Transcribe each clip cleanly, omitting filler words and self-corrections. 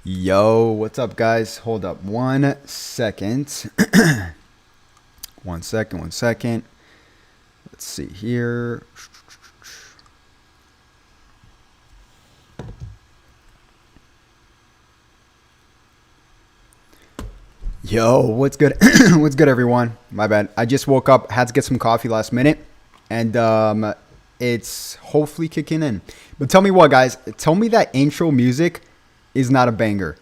Yo, what's up, guys? Hold up 1 second. 1 second. Let's see here. Yo, what's good? What's good, everyone? My bad. I just woke up, had to get some coffee last minute, and it's hopefully kicking in. But tell me what, guys. Tell me that intro music is not a banger.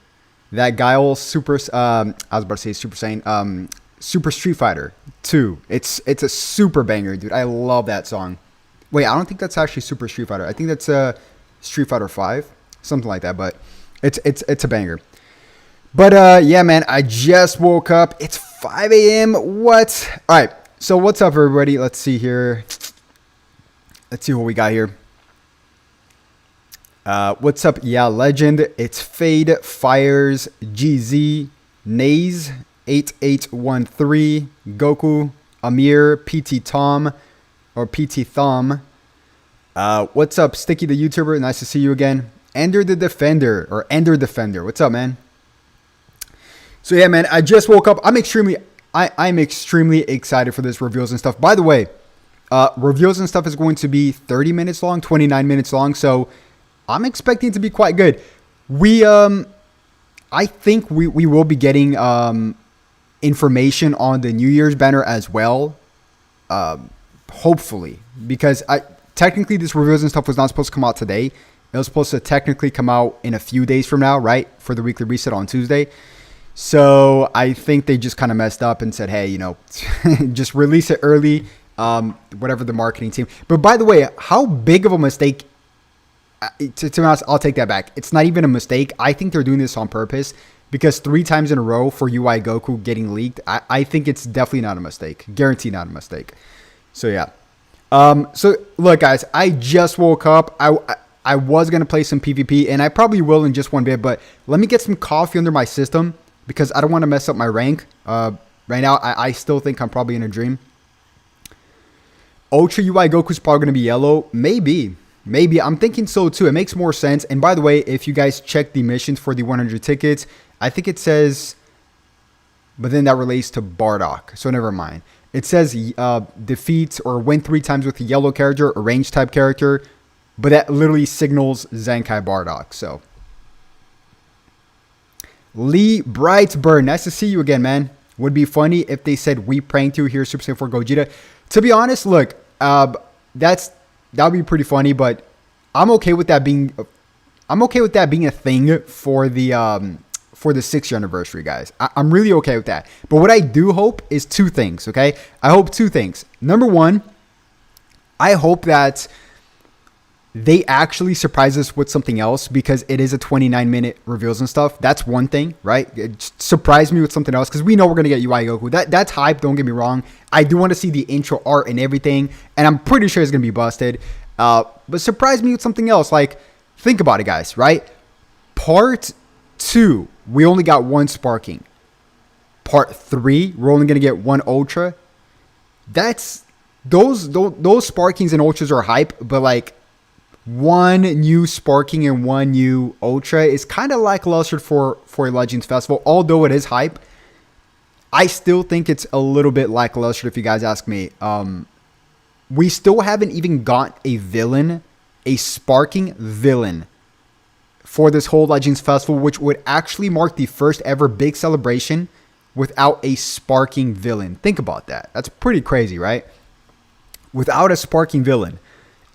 That Guile Super, I was about to say Super Saiyan, Super Street Fighter 2. It's a super banger, dude. I love that song. Wait, I don't think that's actually Super Street Fighter. I think that's Street Fighter 5, something like that. But it's a banger. But yeah, man, I just woke up. It's 5 a.m. What? All right. So what's up, everybody? Let's see here. Let's see what we got here. What's up? Yeah, legend. It's Fade, Fires, GZ, Naze, 8813, Goku, Amir, PT Tom, or PT Thumb. What's up, Sticky the YouTuber? Nice to see you again. Ender the Defender, or Ender Defender. What's up, man? So yeah, man, I just woke up. I'm extremely excited for this reveals and stuff. By the way, reveals and stuff is going to be 30 minutes long, 29 minutes long. So I'm expecting it to be quite good. I think we will be getting information on the New Year's banner as well. Hopefully, because technically this reveals and stuff was not supposed to come out today. It was supposed to technically come out in a few days from now, right? For the weekly reset on Tuesday. So I think they just kind of messed up and said, hey, you know, just release it early, whatever the marketing team. But by the way, how big of a mistake, to be honest, I'll take that back. It's not even a mistake. I think they're doing this on purpose because 3 times in a row for UI Goku getting leaked, I think it's definitely not a mistake. Guaranteed not a mistake. So yeah. So look, guys, I just woke up. I was going to play some PvP, and I probably will in just one bit, but let me get some coffee under my system, because I don't want to mess up my rank. Right now, I still think I'm probably in a dream. Ultra UI Goku's probably going to be yellow. Maybe. I'm thinking so too. It makes more sense. And by the way, if you guys check the missions for the 100 tickets, I think it says, but then that relates to Bardock. So never mind. It says defeat or win 3 times with a yellow character, a range type character. But that literally signals Zenkai Bardock. So Lee Brightburn, nice to see you again, man. Would be funny if they said we pranked you here, Super Saiyan 4 Gogeta. To be honest, look, that would be pretty funny, but I'm okay with that being a thing for the 6th anniversary, guys. I'm really okay with that. But what I do hope is 2 things, okay? I hope 2 things. Number 1, I hope that they actually surprise us with something else, because it is a 29-minute reveals and stuff. That's one thing, right? Surprise me with something else, because we know we're going to get UI Goku. That's hype, don't get me wrong. I do want to see the intro art and everything, and I'm pretty sure it's going to be busted. But surprise me with something else. Like, think about it, guys, right? Part 2, we only got 1 sparking. Part 3, we're only going to get 1 ultra. Those sparkings and ultras are hype, but like, 1 new sparking and 1 new ultra is kind of lackluster for a Legends Festival. Although it is hype, I still think it's a little bit lackluster if you guys ask me. We still haven't even got a villain, a sparking villain for this whole Legends Festival, which would actually mark the first ever big celebration without a sparking villain. Think about that. That's pretty crazy, right? Without a sparking villain.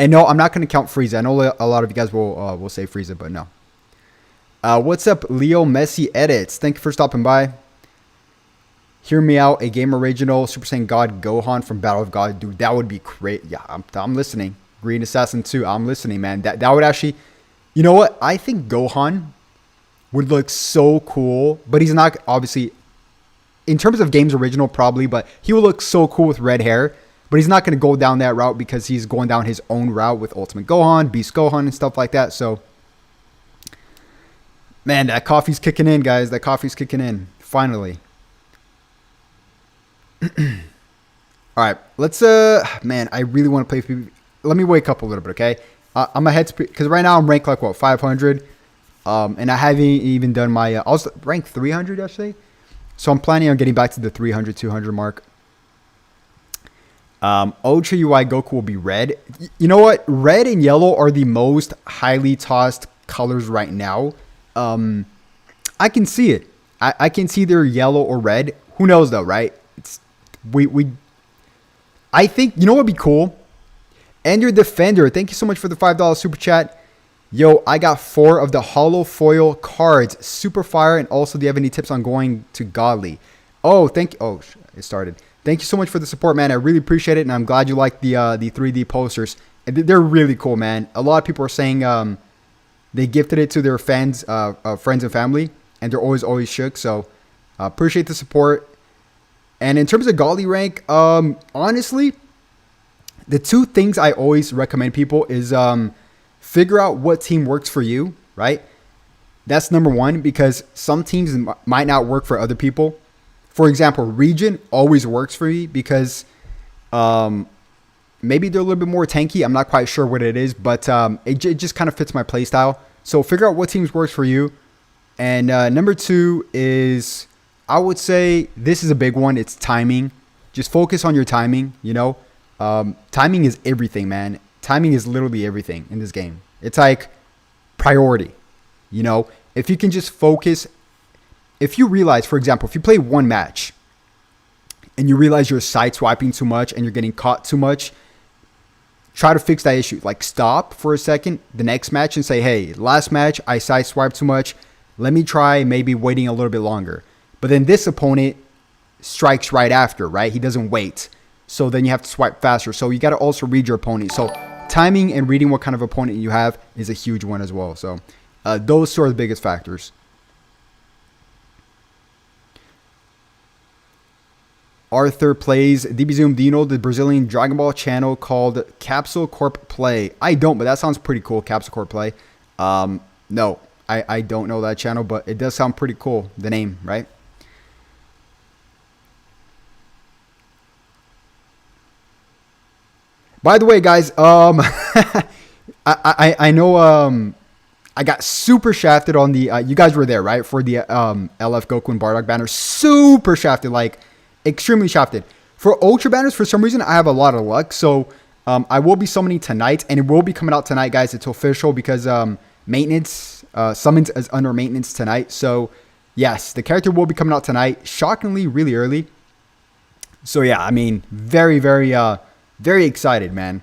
And no, I'm not going to count Frieza. I know a lot of you guys will say Frieza, but no. What's up, Leo Messi Edits? Thank you for stopping by. Hear Me Out, a game original, Super Saiyan God Gohan from Battle of God. Dude, that would be great. Yeah, I'm listening. Green Assassin 2, I'm listening, man. That would actually, you know what? I think Gohan would look so cool, but he's not, obviously, in terms of games original, probably, but he would look so cool with red hair. But he's not going to go down that route because he's going down his own route with Ultimate Gohan, Beast Gohan, and stuff like that. So, man, that coffee's kicking in, guys. That coffee's kicking in. Finally. All right. Let's, man, I really want to play PvP. Let me wake up a little bit, okay? I'm ahead to, because right now I'm ranked like, what, 500? And I haven't even done my, I was ranked 300 yesterday. So I'm planning on getting back to the 300, 200 mark. Ultra UI Goku will be red. You know what? Red and yellow are the most highly tossed colors right now. I can see it. I can see either yellow or red. Who knows though, right? It's I think, you know what would be cool? And your Defender, thank you so much for the $5 super chat. Yo, I got 4 of the holo foil cards. Super fire. And also, do you have any tips on going to Godly? Oh, thank you. Oh, it started. Thank you so much for the support, man. I really appreciate it, and I'm glad you like the 3D posters. They're really cool, man. A lot of people are saying they gifted it to their fans, friends and family, and they're always shook. So appreciate the support. And in terms of Godly rank, honestly, the 2 things I always recommend people is figure out what team works for you, right? That's number 1, because some teams might not work for other people. For example, region always works for me because maybe they're a little bit more tanky. I'm not quite sure what it is, but it just kind of fits my play style. So figure out what teams works for you. And number 2 is, I would say this is a big one. It's timing. Just focus on your timing, you know. Timing is everything, man. Timing is literally everything in this game. It's like priority, you know. If you can just focus. If you realize, for example, if you play one match and you realize you're side swiping too much and you're getting caught too much, try to fix that issue. Like, stop for a second the next match and say, hey, last match I side swiped too much. Let me try maybe waiting a little bit longer. But then this opponent strikes right after, right? He doesn't wait. So then you have to swipe faster. So you got to also read your opponent. So timing and reading what kind of opponent you have is a huge one as well. So those 2 are the biggest factors. Arthur plays DB Zoom. Do you know the Brazilian Dragon Ball channel called Capsule Corp Play? I don't, but that sounds pretty cool. Capsule Corp Play. No, I don't know that channel, but it does sound pretty cool. The name, right? By the way, guys, I know I got super shafted on the. You guys were there, right? For the LF Goku and Bardock banner, super shafted, like. Extremely shafted. For Ultra banners, for some reason, I have a lot of luck. So, I will be summoning tonight. And it will be coming out tonight, guys. It's official because maintenance, summons is under maintenance tonight. So, yes, the character will be coming out tonight. Shockingly, really early. So, yeah, I mean, very, very, very excited, man.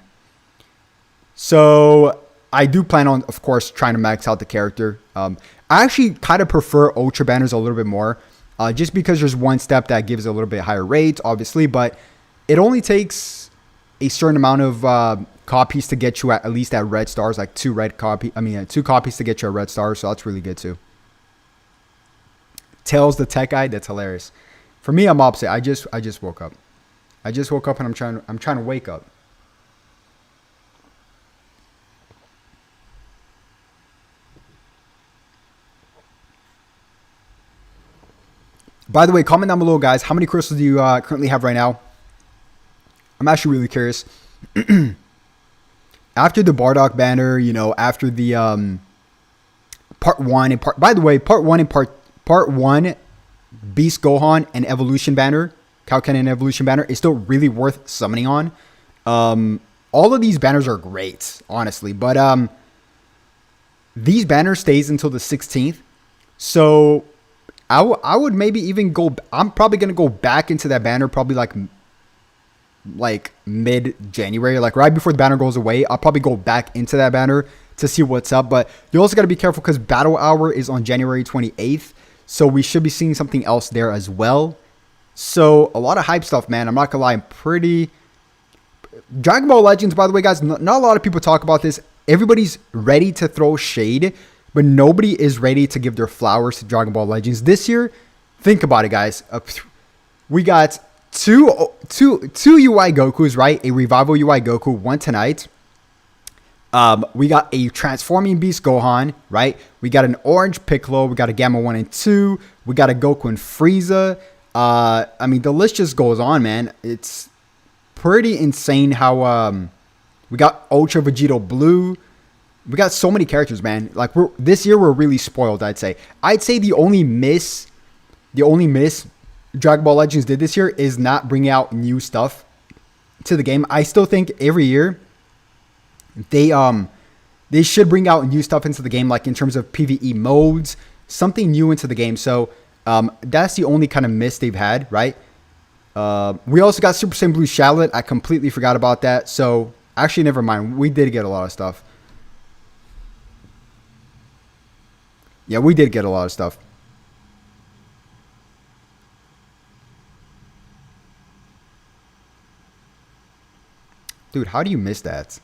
So, I do plan on, of course, trying to max out the character. I actually kind of prefer Ultra banners a little bit more. Just because there's one step that gives a little bit higher rates, obviously, but it only takes a certain amount of copies to get you at least at red stars, like 2 copies to get you at red stars, so that's really good too. Tails the tech guy, that's hilarious. For me, I'm opposite. I just woke up. I just woke up and I'm trying to wake up. By the way, comment down below, guys. How many crystals do you currently have right now? I'm actually really curious. After the Bardock banner, you know, after the part 1 and part. By the way, part 1 and part 1, Beast Gohan and Evolution banner, Kaioken and Evolution banner is still really worth summoning on. All of these banners are great, honestly, but these banners stays until the 16th, so. I would maybe even go. I'm probably gonna go back into that banner probably like mid-January, like right before the banner goes away. I'll probably go back into that banner to see what's up. But you also got to be careful because Battle Hour is on January 28th, so we should be seeing something else there as well. So a lot of hype stuff, man. I'm not gonna lie. I'm pretty. Dragon Ball Legends, by the way, guys. Not a lot of people talk about this. Everybody's ready to throw shade, but nobody is ready to give their flowers to Dragon Ball Legends this year. Think about it, guys. We got two UI Gokus, right? A revival UI Goku, one tonight. We got a transforming Beast Gohan, right? We got an orange Piccolo. We got a Gamma 1 and 2. We got a Goku and Frieza. I mean, the list just goes on, man. It's pretty insane how we got Ultra Vegito Blue. We got so many characters, man. Like this year we're really spoiled, I'd say. I'd say the only miss Dragon Ball Legends did this year is not bring out new stuff to the game. I still think every year they should bring out new stuff into the game, like in terms of PvE modes, something new into the game. So that's the only kind of miss they've had, right? We also got Super Saiyan Blue Shallot. I completely forgot about that. So actually, never mind. We did get a lot of stuff. Yeah, we did get a lot of stuff. Dude, how do you miss that?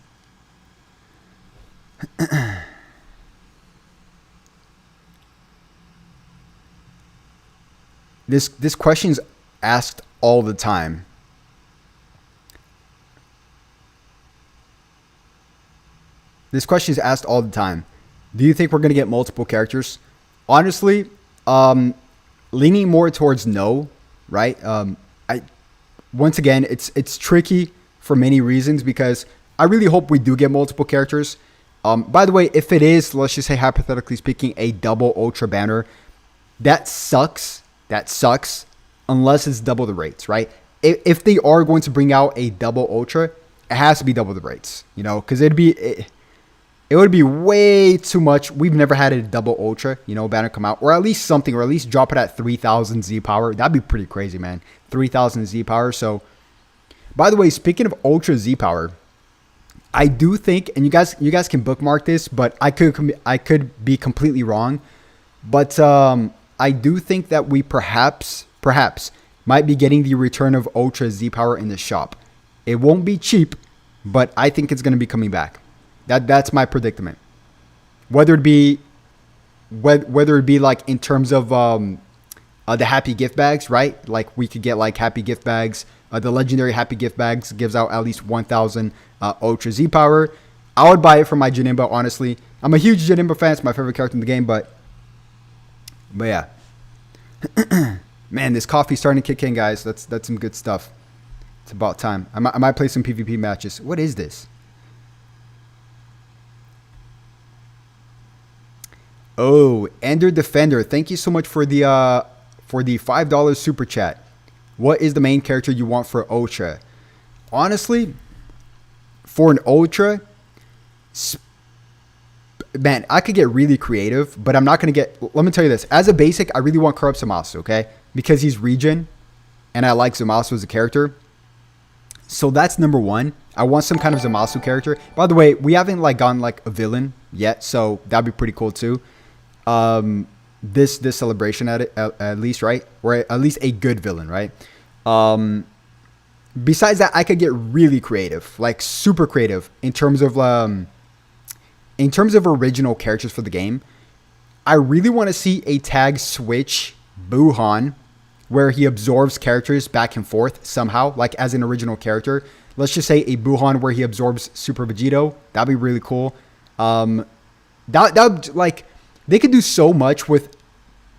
This question's asked all the time. This question is asked all the time. Do you think we're going to get multiple characters? Honestly, leaning more towards no, right? Once again, it's tricky for many reasons because I really hope we do get multiple characters. By the way, if it is, let's just say hypothetically speaking, a double Ultra banner, that sucks. That sucks unless it's double the rates, right? If they are going to bring out a double Ultra, it has to be double the rates, you know, because it would be way too much. We've never had a double Ultra, you know, banner come out, or at least something, or at least drop it at 3,000 Z power. That'd be pretty crazy, man. 3,000 Z power. So, by the way, speaking of Ultra Z power, I do think, and you guys can bookmark this, but I could be completely wrong, but I do think that we perhaps might be getting the return of Ultra Z power in the shop. It won't be cheap, but I think it's going to be coming back. That's my predicament. Whether it be like in terms of the happy gift bags, right? Like we could get like happy gift bags. The legendary happy gift bags gives out at least 1,000 Ultra Z power. I would buy it for my Janemba, honestly. I'm a huge Janemba fan. It's my favorite character in the game, but yeah. Man, this coffee's starting to kick in, guys. That's some good stuff. It's about time. I might play some PvP matches. What is this? Oh, Ender Defender. Thank you so much for the $5 super chat. What is the main character you want for Ultra? Honestly, for an Ultra, man, I could get really creative, but I'm not going to get... Let me tell you this. As a basic, I really want Corrupt Zamasu, okay? Because he's regen, and I like Zamasu as a character. So that's number one. I want some kind of Zamasu character. By the way, we haven't like gotten like a villain yet, so that'd be pretty cool too. This celebration at least, right? Or at least a good villain, right? Besides that, I could get really creative, like super creative in terms of original characters for the game. I really want to see a tag switch Buhan where he absorbs characters back and forth somehow, like as an original character. Let's just say a Buhan where he absorbs Super Vegito. That'd be really cool. That like they could do so much with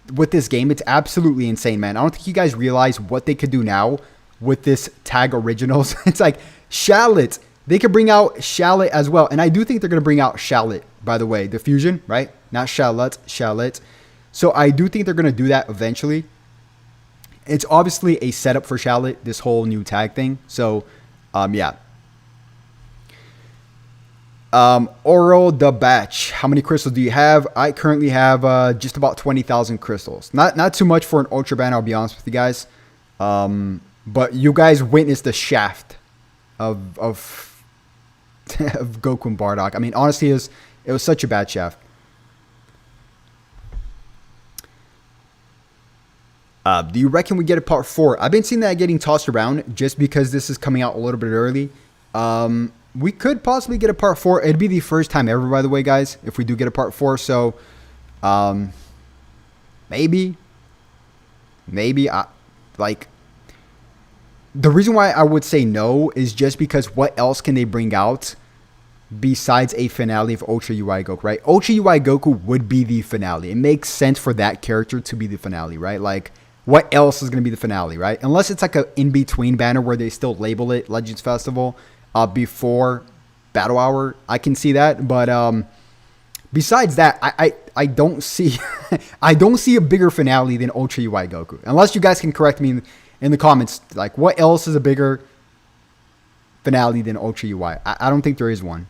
this game. It's absolutely insane, man. I don't think you guys realize what they could do now with this tag originals. It's like Shallot. They could bring out Shallot as well. And I do think they're going to bring out Shallot, by the way. The fusion, right? Not Shallot, Shallot. So I do think they're going to do that eventually. It's obviously a setup for Shallot, this whole new tag thing. So, yeah. Oral the Batch. How many crystals do you have? I currently have just about 20,000 crystals. Not too much for an Ultra Banner, I'll be honest with you guys. But you guys witnessed the shaft of Goku and Bardock. I mean, honestly, it was such a bad shaft. Do you reckon we get a part 4? I've been seeing that getting tossed around just because this is coming out a little bit early. We could possibly get a part 4. It'd be the first time ever, by the way, guys, if we do get a part 4. So, maybe. Like, the reason why I would say no is just because what else can they bring out besides a finale of Ultra UI Goku, right? Ultra UI Goku would be the finale. It makes sense for that character to be the finale, right? Like, what else is going to be the finale, right? Unless it's like a in-between banner where they still label it Legends Festival before Battle Hour. I can see that. But besides that, I don't see I don't see a bigger finale than Ultra UI Goku. Unless you guys can correct me in the comments. Like, what else is a bigger finale than Ultra UI? I don't think there is one.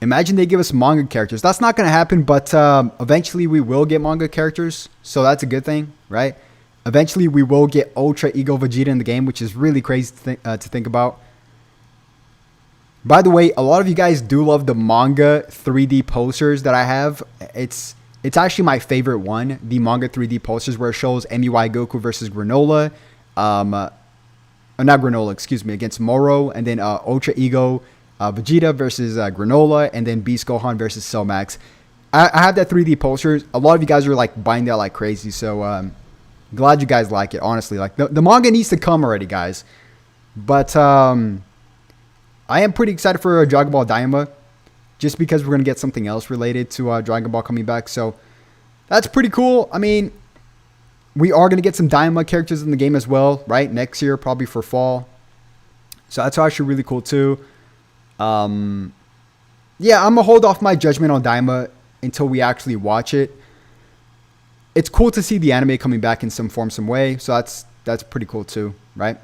Imagine they give us manga characters. That's not going to happen, but eventually we will get manga characters. So that's a good thing, right? Eventually we will get Ultra Ego Vegeta in the game, which is really crazy to think about. By the way, a lot of you guys do love the manga 3D posters that I have. It's actually my favorite one, the manga 3D posters where it shows MUI Goku versus Granola. Not Granola, excuse me, against Moro. And then Ultra Ego Vegeta versus Granola, and then Beast Gohan versus Cell Max. I have that 3D poster. A lot of you guys are like buying that like crazy, so glad you guys like it. Honestly, like the manga needs to come already, guys. But I am pretty excited for Dragon Ball Daima, just because we're gonna get something else related to Dragon Ball coming back. So that's pretty cool. I mean, we are gonna get some Daima characters in the game as well, right? Next year, probably for fall. So that's actually really cool too. Yeah, I'm gonna hold off my judgment on Daima until we actually watch it. It's cool to see the anime coming back in some form, some way. So that's pretty cool too, right?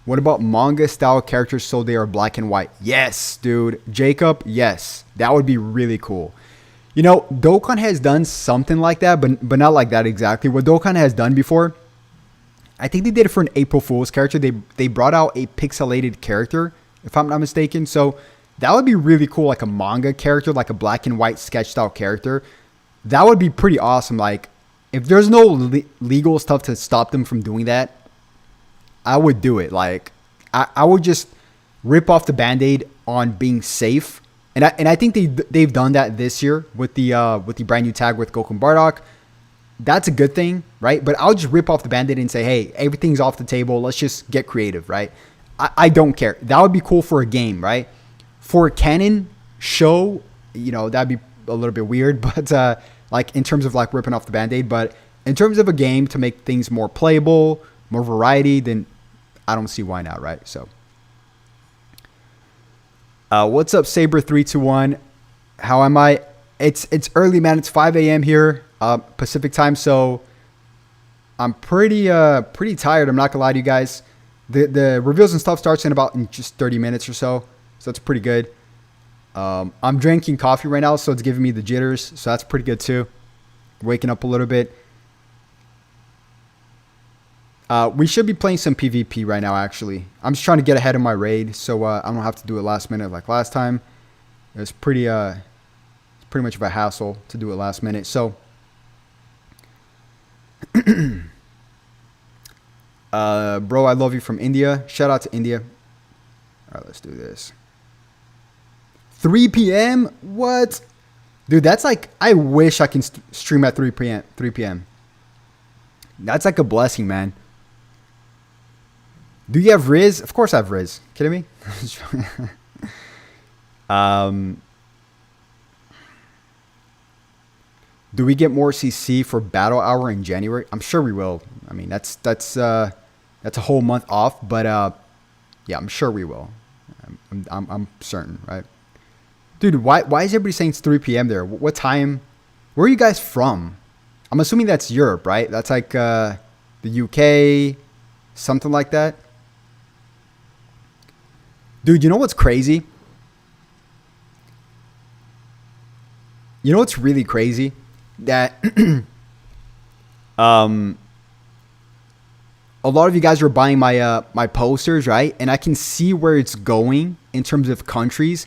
What about manga style characters so they are black and white? Yes, dude. Jacob, yes. That would be really cool. You know, Dokkan has done something like that, but not like that exactly. What Dokkan has done before, I think they did it for an April Fool's character. They brought out a pixelated character, if I'm not mistaken. So that would be really cool, like a manga character, like a black and white sketch style character. That would be pretty awesome. Like, if there's no legal stuff to stop them from doing that, I would do it. Like, I would just rip off the Band-Aid on being safe. And I think they've done that this year with the brand new tag with Goku and Bardock. That's a good thing, right? But I'll just rip off the Band-Aid and say, hey, everything's off the table. Let's just get creative, right? I don't care. That would be cool for a game, right? For a canon show, you know, that'd be a little bit weird. But like in terms of like ripping off the Band-Aid. But in terms of a game to make things more playable, more variety, then I don't see why not, right? So, what's up, Saber321? How am I? It's early, man. It's 5 a.m. here, Pacific time. So I'm pretty tired. I'm not gonna lie to you guys. The reveals and stuff starts in just 30 minutes or so. So that's pretty good. I'm drinking coffee right now, so it's giving me the jitters. So that's pretty good too. Waking up a little bit. We should be playing some PvP right now, actually. I'm just trying to get ahead of my raid, so I don't have to do it last minute like last time. It was pretty much of a hassle to do it last minute. So, bro, I love you from India. Shout out to India. All right, let's do this. 3 p.m.? What? Dude, that's like, I wish I can stream at 3 p.m. That's like a blessing, man. Do you have Riz? Of course I have Riz. Kidding me? Do we get more CC for Battle Hour in January? I'm sure we will. I mean, that's a whole month off, but yeah, I'm sure we will. I'm certain, right? Dude, why is everybody saying it's 3 p.m. there? What time? Where are you guys from? I'm assuming that's Europe, right? That's like the UK, something like that. Dude, you know what's crazy? You know what's really crazy? That a lot of you guys are buying my my posters, right? And I can see where it's going in terms of countries.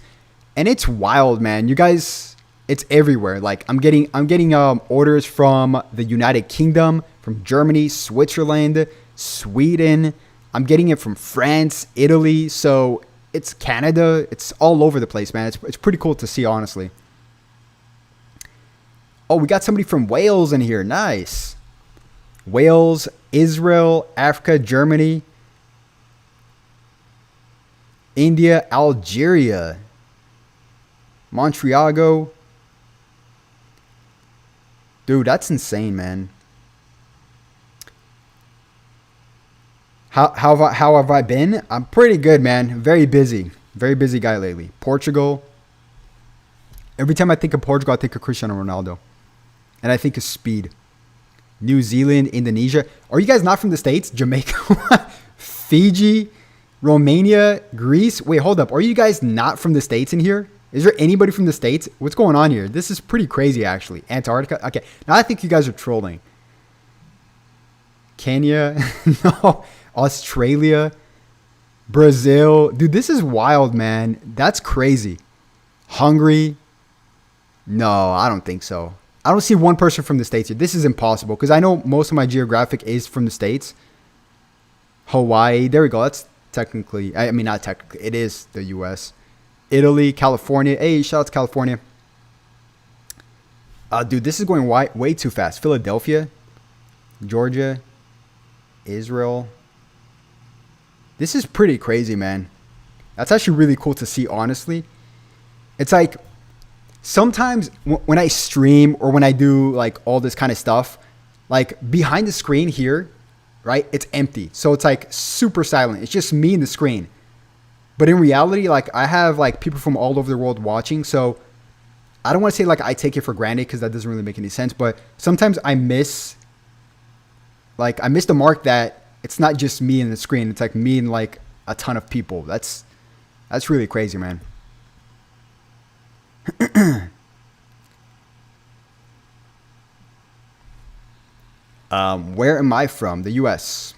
And it's wild, man. You guys, it's everywhere. Like I'm getting orders from the United Kingdom, from Germany, Switzerland, Sweden. I'm getting it from France, Italy. So it's Canada. It's all over the place, man. It's pretty cool to see, honestly. Oh, we got somebody from Wales in here. Nice. Wales, Israel, Africa, Germany, India, Algeria, Montreal. Dude, that's insane, man. How have I been? I'm pretty good, man. Very busy. Very busy guy lately. Portugal. Every time I think of Portugal, I think of Cristiano Ronaldo. And I think of speed. New Zealand, Indonesia. Are you guys not from the States? Jamaica, Fiji, Romania, Greece. Wait, hold up. Are you guys not from the States in here? Is there anybody from the States? What's going on here? This is pretty crazy, actually. Antarctica. Okay, now I think you guys are trolling. Kenya. No. Australia. Brazil. Dude, this is wild, man. That's crazy. Hungary. No, I don't think so. I don't see one person from the States here. This is impossible because I know most of my geographic is from the States. Hawaii. There we go. That's technically, I mean, not technically. It is the U.S. Italy, California. Hey, shout out to California. Dude, this is going way too fast. Philadelphia, Georgia, Israel. This is pretty crazy, man. That's actually really cool to see, honestly. It's like, sometimes when I stream or when I do like all this kind of stuff, like behind the screen here, right, it's empty. So it's like super silent. It's just me and the screen. But in reality, like I have like people from all over the world watching. So I don't want to say like I take it for granted because that doesn't really make any sense. But sometimes I miss the mark that it's not just me and the screen. It's like me and like a ton of people. That's really crazy, man. Where am I from? The U.S.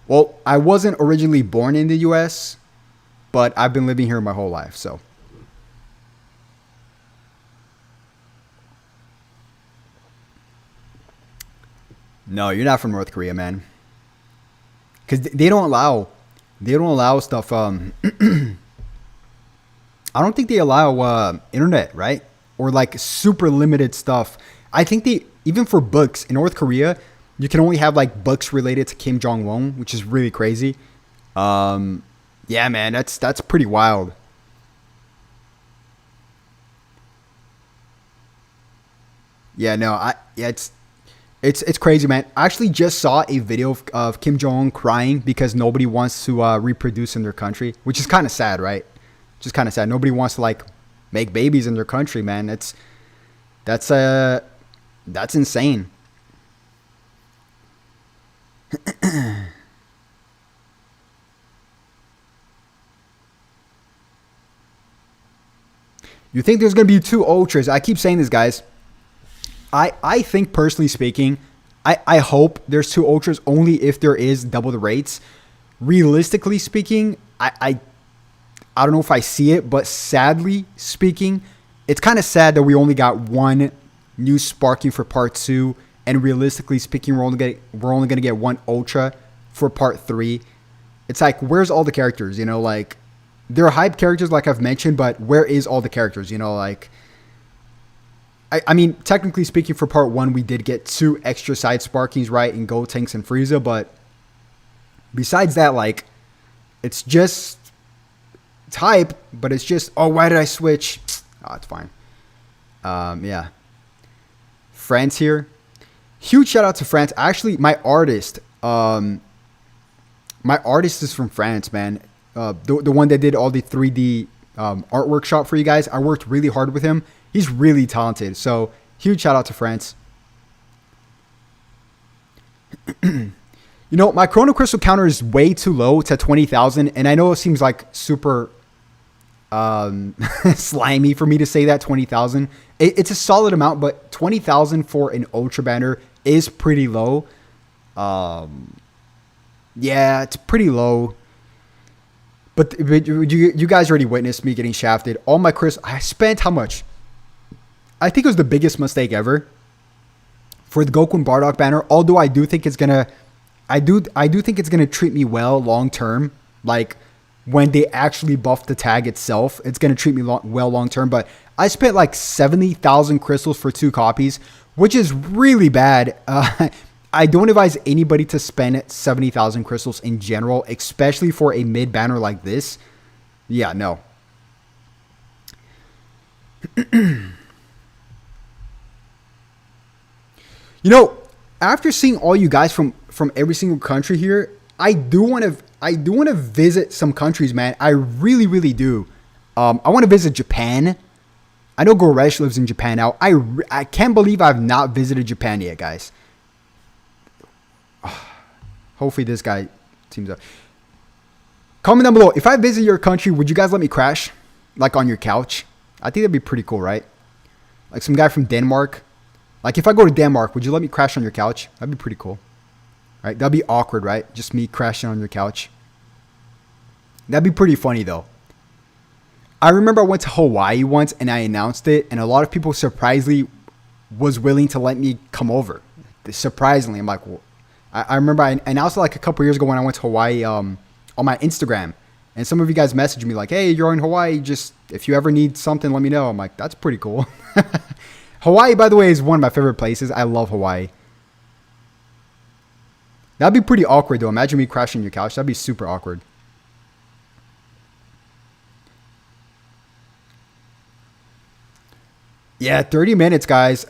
Well, I wasn't originally born in the U.S., but I've been living here my whole life, so. No, you're not from North Korea, man. Because they don't allow stuff. I don't think they allow internet, right? Or like super limited stuff. I think even for books in North Korea, you can only have like books related to Kim Jong-un, which is really crazy. Yeah, man, that's pretty wild. Yeah, no, it's crazy, man. I actually just saw a video of Kim Jong-un crying because nobody wants to reproduce in their country, which is kind of sad, right? Just kind of sad. Nobody wants to like make babies in their country, man. That's insane. You think there's going to be two ultras? I keep saying this, guys. I think personally speaking, I hope there's two ultras only if there is double the rates. Realistically speaking, I don't know if I see it, but sadly speaking, it's kind of sad that we only got one new Sparking for part 2, and realistically speaking, we're only gonna get one Ultra for part 3. It's like, where's all the characters? You know, like they're hype characters, like I've mentioned, but where is all the characters? You know, like I mean, technically speaking, for part 1, we did get 2 extra side Sparkings, right, in Gotenks and Frieza, but besides that, like it's hype, but it's just, oh, why did I switch? Oh, it's fine. Yeah. France here. Huge shout out to France. Actually, my artist is from France, man. The one that did all the 3D art workshop for you guys. I worked really hard with him. He's really talented. So huge shout out to France. You know, my Chrono Crystal counter is way too low. It's at 20,000. And I know it seems like super slimy for me to say that, 20,000. It's a solid amount, but 20,000 for an Ultra banner is pretty low. Yeah, it's pretty low. But you guys already witnessed me getting shafted. All my crystals, I spent how much? I think it was the biggest mistake ever for the Goku and Bardock banner. Although I do think it's gonna, I do think it's gonna treat me well long term. Like when they actually buff the tag itself, it's gonna treat me well long term. But I spent like 70,000 crystals for 2 copies, which is really bad. I don't advise anybody to spend 70,000 crystals in general, especially for a mid banner like this. Yeah, no. You know, after seeing all you guys from every single country here, I do want to visit some countries, man. I really do. I want to visit Japan. I know Goresh lives in Japan now. I can't believe I've not visited Japan yet, guys. Hopefully this guy teams up. Comment down below. If I visit your country, would you guys let me crash? Like on your couch? I think that'd be pretty cool, right? Like some guy from Denmark. Like if I go to Denmark, would you let me crash on your couch? That'd be pretty cool. Right? That'd be awkward, right? Just me crashing on your couch. That'd be pretty funny though. I remember I went to Hawaii once and I announced it, and a lot of people surprisingly was willing to let me come over. Surprisingly, I'm like, well, I remember I announced it like a couple years ago when I went to Hawaii on my Instagram. And some of you guys messaged me like, hey, you're in Hawaii. Just if you ever need something, let me know. I'm like, that's pretty cool. Hawaii, by the way, is one of my favorite places. I love Hawaii. That'd be pretty awkward, though. Imagine me crashing your couch. That'd be super awkward. Yeah, 30 minutes, guys.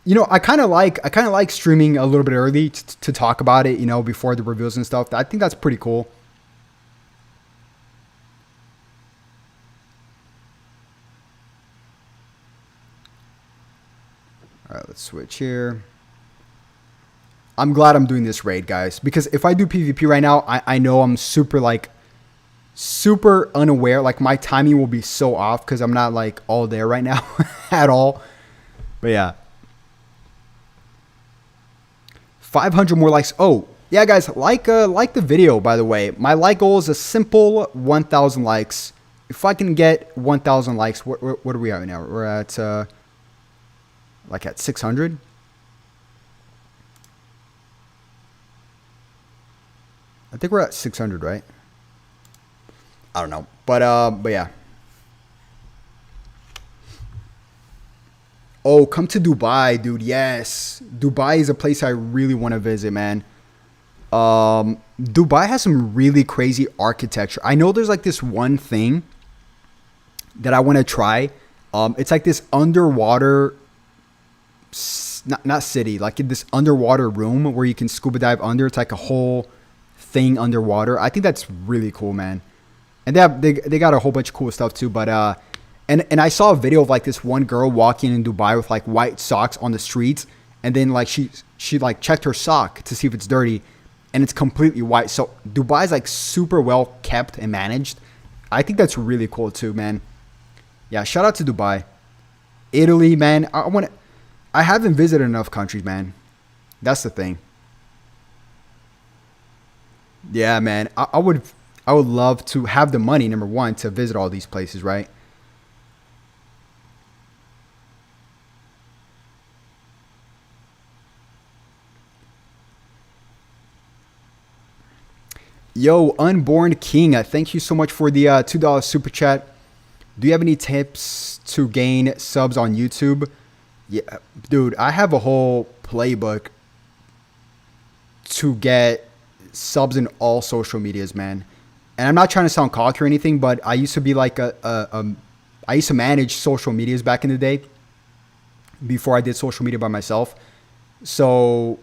You know, I kind of like streaming a little bit early to talk about it, you know, before the reveals and stuff. I think that's pretty cool. All right, let's switch here. I'm glad I'm doing this raid, guys, because if I do PvP right now, I know I'm super unaware. Like my timing will be so off because I'm not like all there right now at all. But yeah. 500 more likes. Oh, yeah, guys, like the video, by the way. My like goal is a simple 1,000 likes. If I can get 1,000 likes, what are we at right now? We're at, like at 600. I think we're at 600, right? I don't know. But yeah. Oh, come to Dubai, dude. Yes. Dubai is a place I really want to visit, man. Dubai has some really crazy architecture. I know there's like this one thing that I want to try. It's like this underwater, not city, like in this underwater room where you can scuba dive under. It's like a whole thing underwater. I think that's really cool, man. And they got a whole bunch of cool stuff too. But and I saw a video of like this one girl walking in Dubai with like white socks on the streets, and then like she like checked her sock to see if it's dirty, and it's completely white. So Dubai's like super well kept and managed. I think that's really cool too, man. Yeah, shout out to Dubai. Italy, man. I haven't visited enough countries, man. That's the thing. Yeah, man. I would love to have the money, number one, to visit all these places, right? Yo, Unborn King, thank you so much for the $2 super chat. Do you have any tips to gain subs on YouTube? Yeah, dude, I have a whole playbook to get subs in all social medias, man. And I'm not trying to sound cocky or anything, but I used to be like I used to manage social medias back in the day before I did social media by myself. So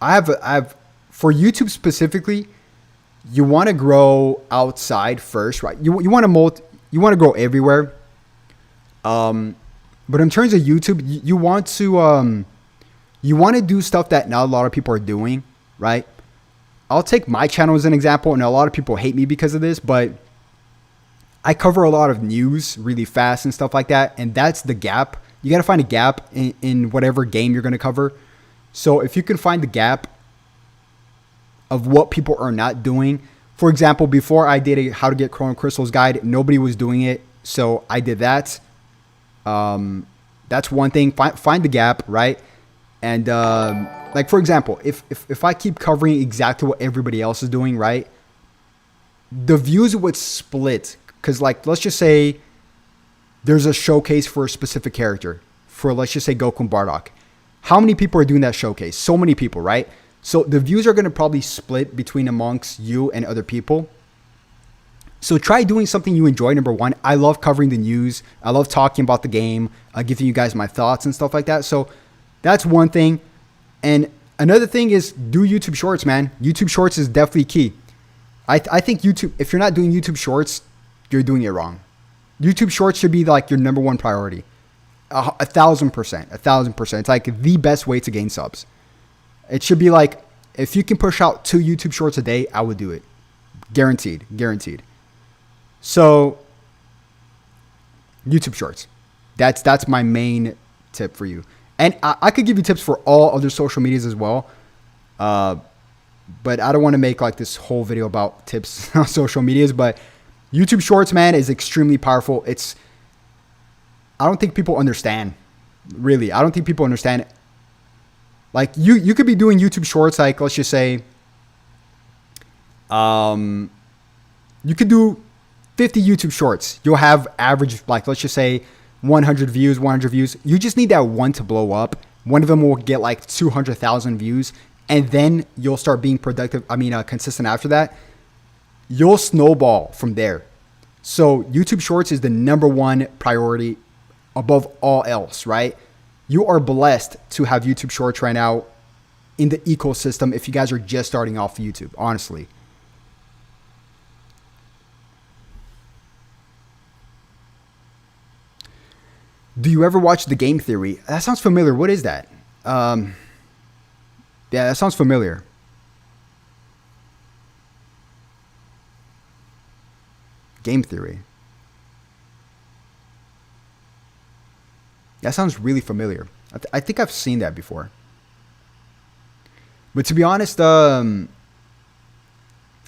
I have for YouTube specifically, you want to grow outside first, right? You want to grow everywhere. But in terms of YouTube, you want to do stuff that not a lot of people are doing, right? I'll take my channel as an example, and a lot of people hate me because of this, but I cover a lot of news really fast and stuff like that, and that's the gap. You got to find a gap in whatever game you're going to cover. So if you can find the gap of what people are not doing. For example, before I did a how to get Chrono Crystals guide, nobody was doing it. So I did that. That's one thing. Find the gap, right? And like, for example, if I keep covering exactly what everybody else is doing, right, the views would split. Because, like, let's just say there's a showcase for a specific character. For, let's just say, Goku and Bardock. How many people are doing that showcase? So many people, right? So the views are going to probably split between amongst you and other people. So try doing something you enjoy, number one. I love covering the news. I love talking about the game, giving you guys my thoughts and stuff like that. So that's one thing. And another thing is do YouTube Shorts, man. YouTube Shorts is definitely key. I think YouTube, if you're not doing YouTube Shorts, you're doing it wrong. YouTube Shorts should be like your number one priority. 1,000%. 1,000%. It's like the best way to gain subs. It should be like, if you can push out 2 YouTube Shorts a day, I would do it. Guaranteed. Guaranteed. So, YouTube Shorts. That's my main tip for you. And I could give you tips for all other social medias as well. But I don't want to make like this whole video about tips on social medias. But YouTube Shorts, man, is extremely powerful. I don't think people understand. Really, I don't think people understand. Like, you could be doing YouTube Shorts, like, let's just say, you could do 50 YouTube Shorts. You'll have average, like, let's just say 100 views, 100 views. You just need that one to blow up. One of them will get like 200,000 views. And then you'll start being consistent after that. You'll snowball from there. So YouTube Shorts is the number one priority above all else, right? You are blessed to have YouTube Shorts right now in the ecosystem if you guys are just starting off YouTube, honestly. Do you ever watch The Game Theory? That sounds familiar. What is that? Yeah, that sounds familiar. Game Theory. That sounds really familiar. I think I've seen that before. But to be honest, I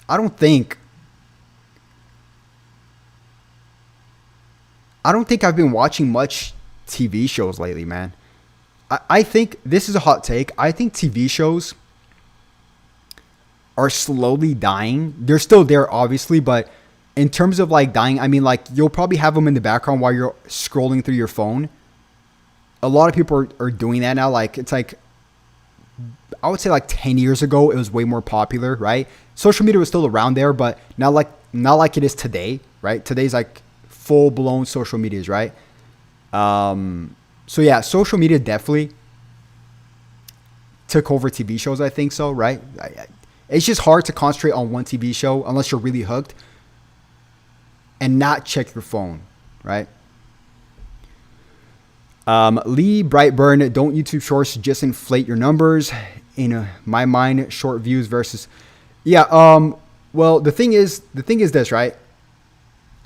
don't think I've been watching much TV shows lately, man. I think, this is a hot take, I think TV shows are slowly dying. They're still there, obviously, but in terms of like dying, I mean, like, you'll probably have them in the background while you're scrolling through your phone. A lot of people are doing that now. Like, it's like, I would say like 10 years ago, it was way more popular, right? Social media was still around there, but not like it is today, right? Today's like full-blown social medias, right? So yeah, social media definitely took over TV shows, I think so, right? It's just hard to concentrate on one TV show unless you're really hooked and not check your phone, right? Lee Brightburn, don't YouTube Shorts just inflate your numbers? In my mind, short views versus... Yeah, well, the thing is this, right?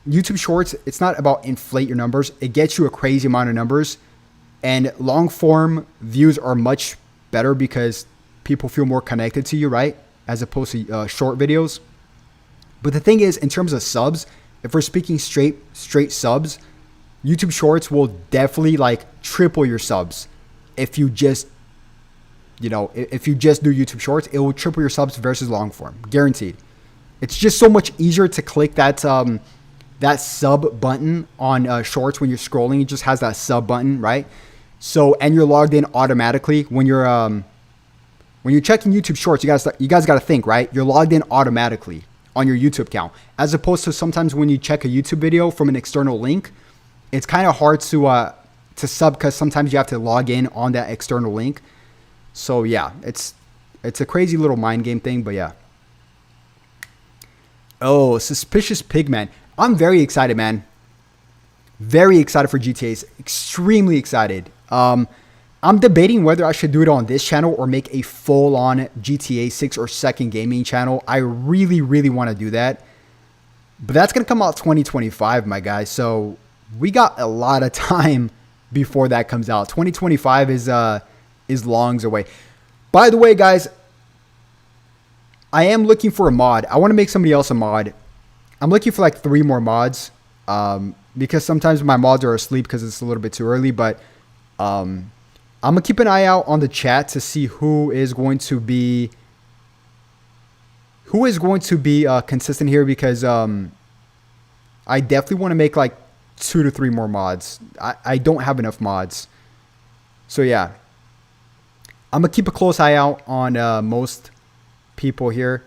YouTube Shorts, it's not about inflate your numbers. It gets you a crazy amount of numbers. And long form views are much better because people feel more connected to you, right? As opposed to short videos. But the thing is, in terms of subs, if we're speaking straight subs, YouTube Shorts will definitely like triple your subs. If you just, if you just do YouTube Shorts, it will triple your subs versus long form, guaranteed. It's just so much easier to click that sub button on Shorts when you're scrolling. It just has that sub button, right? So, and you're logged in automatically when you're checking YouTube Shorts. You guys got to think, right? You're logged in automatically on your YouTube account, as opposed to sometimes when you check a YouTube video from an external link, it's kind of hard to sub because sometimes you have to log in on that external link. So yeah, it's a crazy little mind game thing, but yeah. Oh, Suspicious Pigman. I'm very excited, man. Very excited for GTAs. Extremely excited. I'm debating whether I should do it on this channel or make a full-on GTA 6 or second gaming channel. I really, really want to do that. But that's going to come out 2025, my guys. So we got a lot of time before that comes out. 2025 is longs away. By the way, guys, I am looking for a mod. I want to make somebody else a mod. I'm looking for like 3 more mods. Because sometimes my mods are asleep because it's a little bit too early. But I'm gonna keep an eye out on the chat to see who is going to be consistent here, because I definitely want to make like 2 to 3 more mods. I don't have enough mods. So yeah, I'm gonna keep a close eye out on most people here.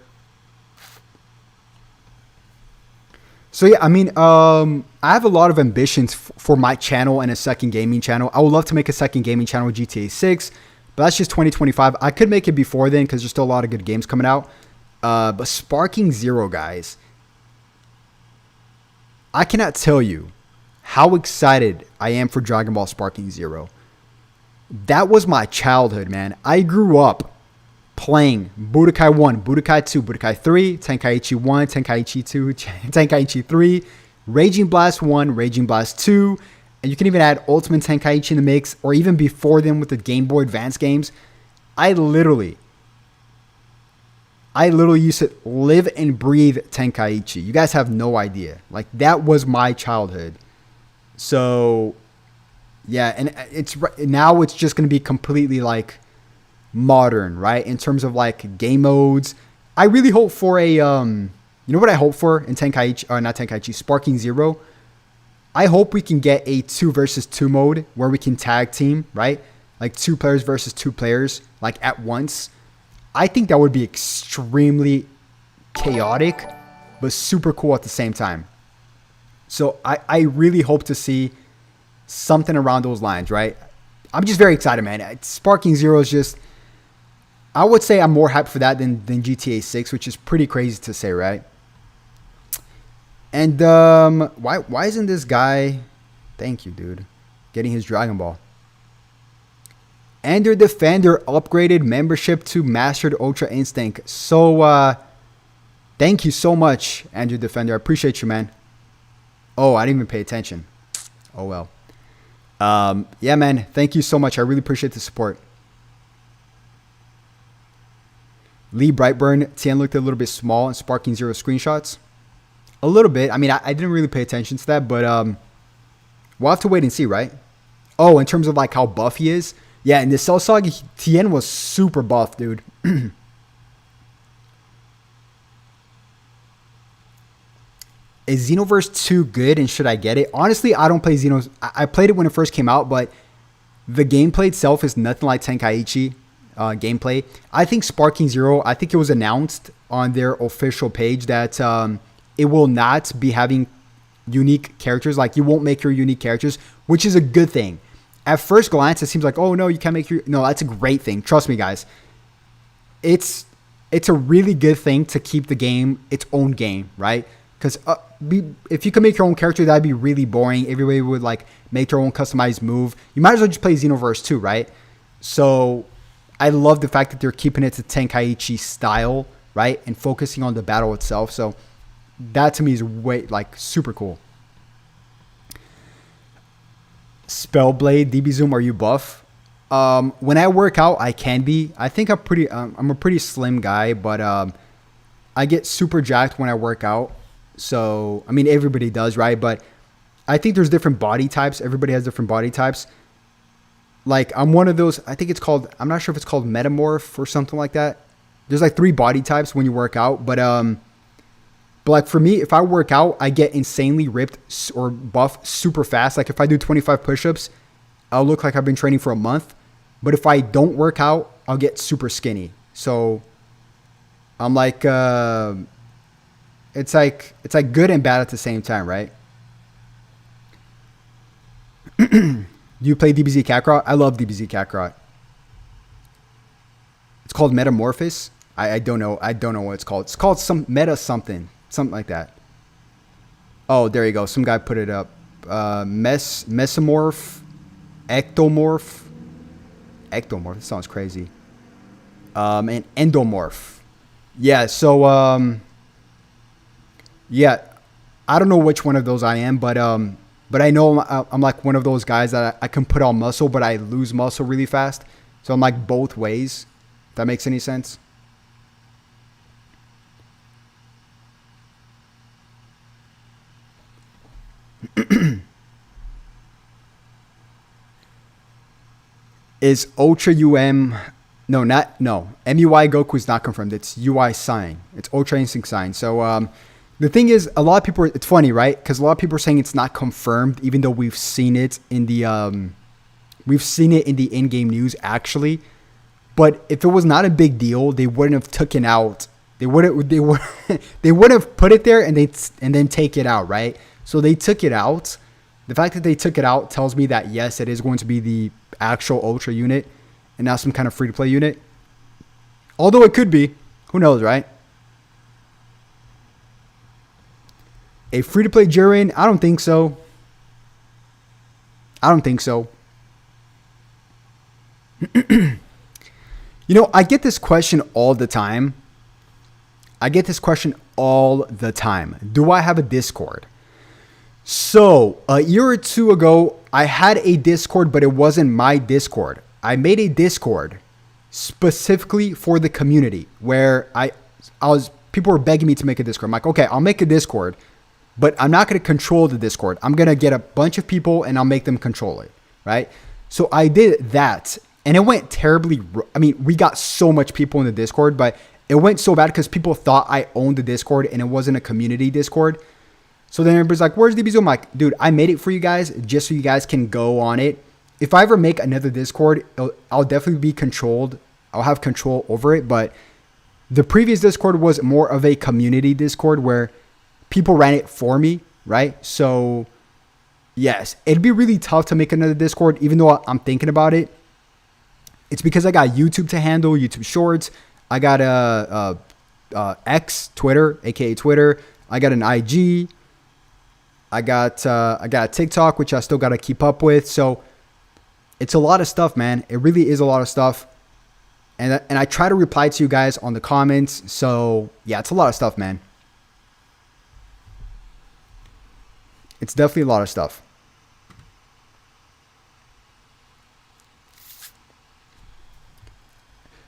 So yeah, I mean, I have a lot of ambitions for my channel and a second gaming channel. I would love to make a second gaming channel with GTA 6, but that's just 2025. I could make it before then because there's still a lot of good games coming out. But Sparking Zero, guys, I cannot tell you how excited I am for Dragon Ball Sparking Zero. That was my childhood, man. I grew up playing Budokai 1, Budokai 2, Budokai 3, Tenkaichi 1, Tenkaichi 2, Tenkaichi 3, Raging Blast 1, Raging Blast 2, and you can even add Ultimate Tenkaichi in the mix, or even before them with the Game Boy Advance games. I literally used to live and breathe Tenkaichi. You guys have no idea. Like, that was my childhood. So, yeah, and now it's just going to be completely, like, modern, right? In terms of, like, game modes. I really hope for a, you know what I hope for in Tenkaichi, or not Tenkaichi, Sparking Zero? I hope we can get a 2 versus 2 mode where we can tag team, right? Like 2 players versus 2 players, like at once. I think that would be extremely chaotic, but super cool at the same time. So I really hope to see something around those lines, right? I'm just very excited, man. Sparking Zero is just, I would say I'm more hyped for that than GTA 6, which is pretty crazy to say, right? And why isn't this guy, thank you, dude, getting his Dragon Ball? Ender Defender upgraded membership to Mastered Ultra Instinct. So, thank you so much, Ender Defender. I appreciate you, man. Oh, I didn't even pay attention. Oh, well. Yeah, man. Thank you so much. I really appreciate the support. Lee Brightburn, TN looked a little bit small in Sparking Zero screenshots. A little bit. I mean, I didn't really pay attention to that, but we'll have to wait and see, right? Oh, in terms of like how buff he is. Yeah, in the Cell Saga, TN was super buff, dude. Is Xenoverse 2 good and should I get it? Honestly, I don't play Xenoverse. I played it when it first came out, but the gameplay itself is nothing like Tenkaichi gameplay. I think Sparking Zero, I think it was announced on their official page that it will not be having unique characters. Like, you won't make your unique characters, which is a good thing. At first glance, it seems like, oh, no, you can't make your... No, that's a great thing. Trust me, guys. It's a really good thing to keep the game its own game, right? Because if you can make your own character, that'd be really boring. Everybody would, like, make their own customized move. You might as well just play Xenoverse 2, right? So I love the fact that they're keeping it to Tenkaichi style, right? And focusing on the battle itself. So that to me is way, like, super cool. Spellblade, DB Zoom, are you buff? When I work out, I can be. I think I'm pretty. I'm a pretty slim guy, but I get super jacked when I work out. So I mean, everybody does, right? But I think there's different body types. Everybody has different body types. Like, I'm one of those. I think it's called. I'm not sure if it's called metamorph or something like that. There's like 3 body types when you work out, but like for me, if I work out, I get insanely ripped or buff super fast. Like if I do 25 push-ups, I'll look like I've been training for a month. But if I don't work out, I'll get super skinny. So I'm like, it's like good and bad at the same time, right? Do you play DBZ Kakarot? I love DBZ Kakarot. It's called Metamorphosis. I don't know. I don't know what it's called. It's called some meta something. Something like that. Oh, there you go. Some guy put it up. Mesomorph. Ectomorph. Ectomorph. That sounds crazy. And endomorph. Yeah, so yeah. I don't know which one of those I am, but I know I'm like one of those guys that I can put on muscle, but I lose muscle really fast. So I'm like both ways. If that makes any sense. Is Ultra UM? No, not no. MUI Goku is not confirmed. It's UI sign. It's Ultra Instinct sign. So the thing is, a lot of people. It's funny, right? Because a lot of people are saying it's not confirmed, even though we've seen it in the in-game news actually. But if it was not a big deal, they wouldn't have taken out. They wouldn't. They wouldn't have put it there and then take it out, right? So they took it out. The fact that they took it out tells me that yes, it is going to be the actual Ultra unit and not some kind of free-to-play unit. Although it could be. Who knows, right? A free-to-play Jiren? I don't think so. I don't think so. You know, I get this question all the time. Do I have a Discord? So, a year or two ago, I had a Discord, but it wasn't my Discord. I made a Discord specifically for the community where people were begging me to make a Discord. I'm like, okay, I'll make a Discord, but I'm not going to control the Discord. I'm going to get a bunch of people and I'll make them control it, right? So I did that and it went terribly. I mean, we got so much people in the Discord, but it went so bad because people thought I owned the Discord and it wasn't a community Discord. So then everybody's like, where's DBZoo? I'm like, dude, I made it for you guys just so you guys can go on it. If I ever make another Discord, I'll definitely be controlled. I'll have control over it. But the previous Discord was more of a community Discord where people ran it for me, right? So, yes, it'd be really tough to make another Discord, even though I'm thinking about it. It's because I got YouTube to handle, YouTube Shorts. I got X, Twitter, aka Twitter. I got an IG. I got TikTok, which I still got to keep up with. So it's a lot of stuff, man. It really is a lot of stuff. And I try to reply to you guys on the comments. So yeah, it's a lot of stuff, man. It's definitely a lot of stuff.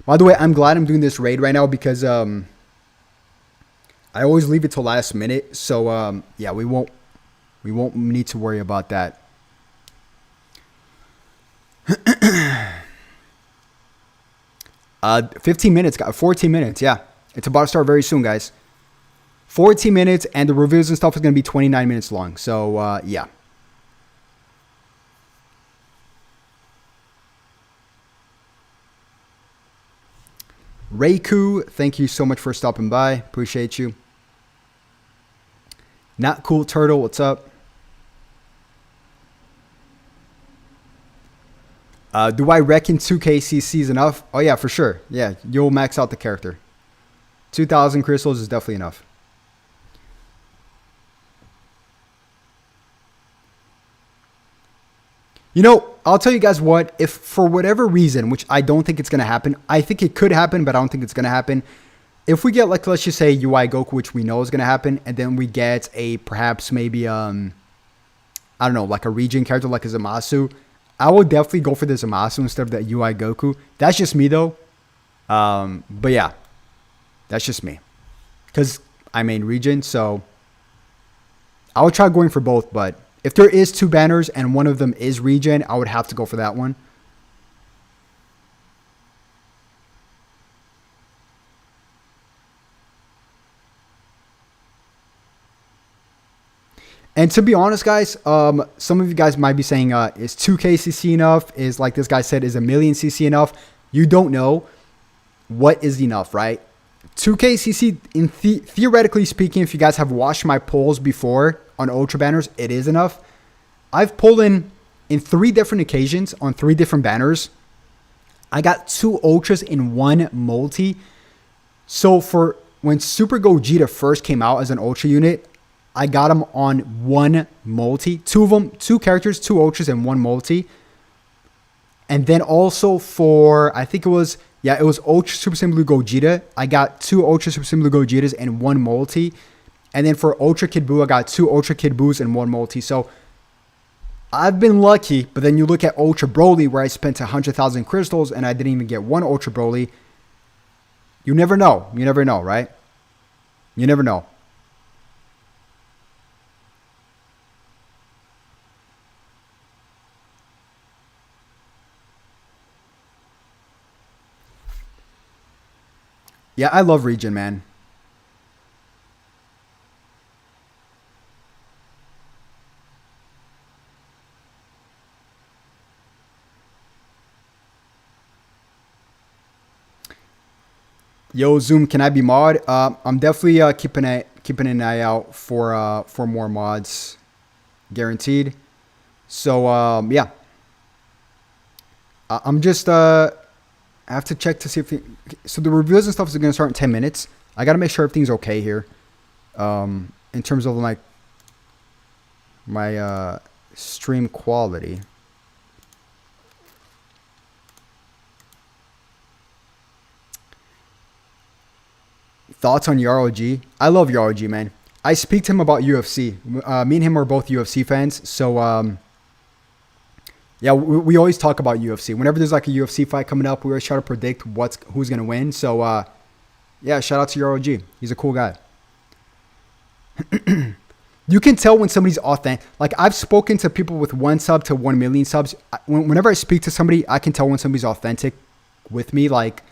By the way, I'm glad I'm doing this raid right now because I always leave it till last minute. So yeah, we won't need to worry about that. 15 minutes, 14 minutes. Yeah, it's about to start very soon, guys. 14 minutes, and the reviews and stuff is going to be 29 minutes long. So yeah. Reiku, thank you so much for stopping by. Appreciate you. Not Cool Turtle, what's up? Do I reckon 2K is enough? Oh yeah, for sure. Yeah, you'll max out the character. 2,000 crystals is definitely enough. You know, I'll tell you guys what, if for whatever reason, which I don't think it's going to happen, I think it could happen, but I don't think it's going to happen. If we get, like, let's just say UI Goku, which we know is going to happen, and then we get a, perhaps maybe, I don't know, like a region character like a Zamasu, I would definitely go for the Zamasu instead of that UI Goku. That's just me, though. But yeah, that's just me. Because I main region, so I would try going for both, but if there is two banners and one of them is region, I would have to go for that one. And to be honest, guys, some of you guys might be saying, is 2K enough? Is, like this guy said, is 1,000,000 CC enough? You don't know what is enough, right? 2K theoretically speaking, if you guys have watched my polls before on Ultra banners, it is enough. I've pulled in 3 different occasions on 3 different banners. I got 2 Ultras in 1 multi. So for when Super Gogeta first came out as an Ultra unit, I got them on 1 multi. 2 of them, 2 characters, 2 Ultras and 1 multi. And then also for, I think it was Ultra Super Saiyan Blue Gogeta. I got 2 Ultra Super Saiyan Blue Gogetas and 1 multi. And then for Ultra Kid Buu, I got 2 Ultra Kid Buus and 1 multi. So I've been lucky. But then you look at Ultra Broly, where I spent 100,000 crystals and I didn't even get 1 Ultra Broly. You never know. You never know, right? You never know. Yeah, I love Region, man. Yo, Zoom, can I be mod? I'm definitely keeping an eye out for more mods, guaranteed. So yeah, I'm just I have to check to see if so the reviews and stuff is gonna start in 10 minutes. I gotta make sure everything's okay here. In terms of like my stream quality. Thoughts on Yarl G? I love Yarl G, man. I speak to him about UFC. Me and him are both UFC fans, so yeah, we always talk about UFC. Whenever there's like a UFC fight coming up, we always try to predict who's gonna win. So yeah, shout out to Yarl G. He's a cool guy. You can tell when somebody's authentic. Like I've spoken to people with 1 sub to 1 million subs. Whenever I speak to somebody, I can tell when somebody's authentic with me. Like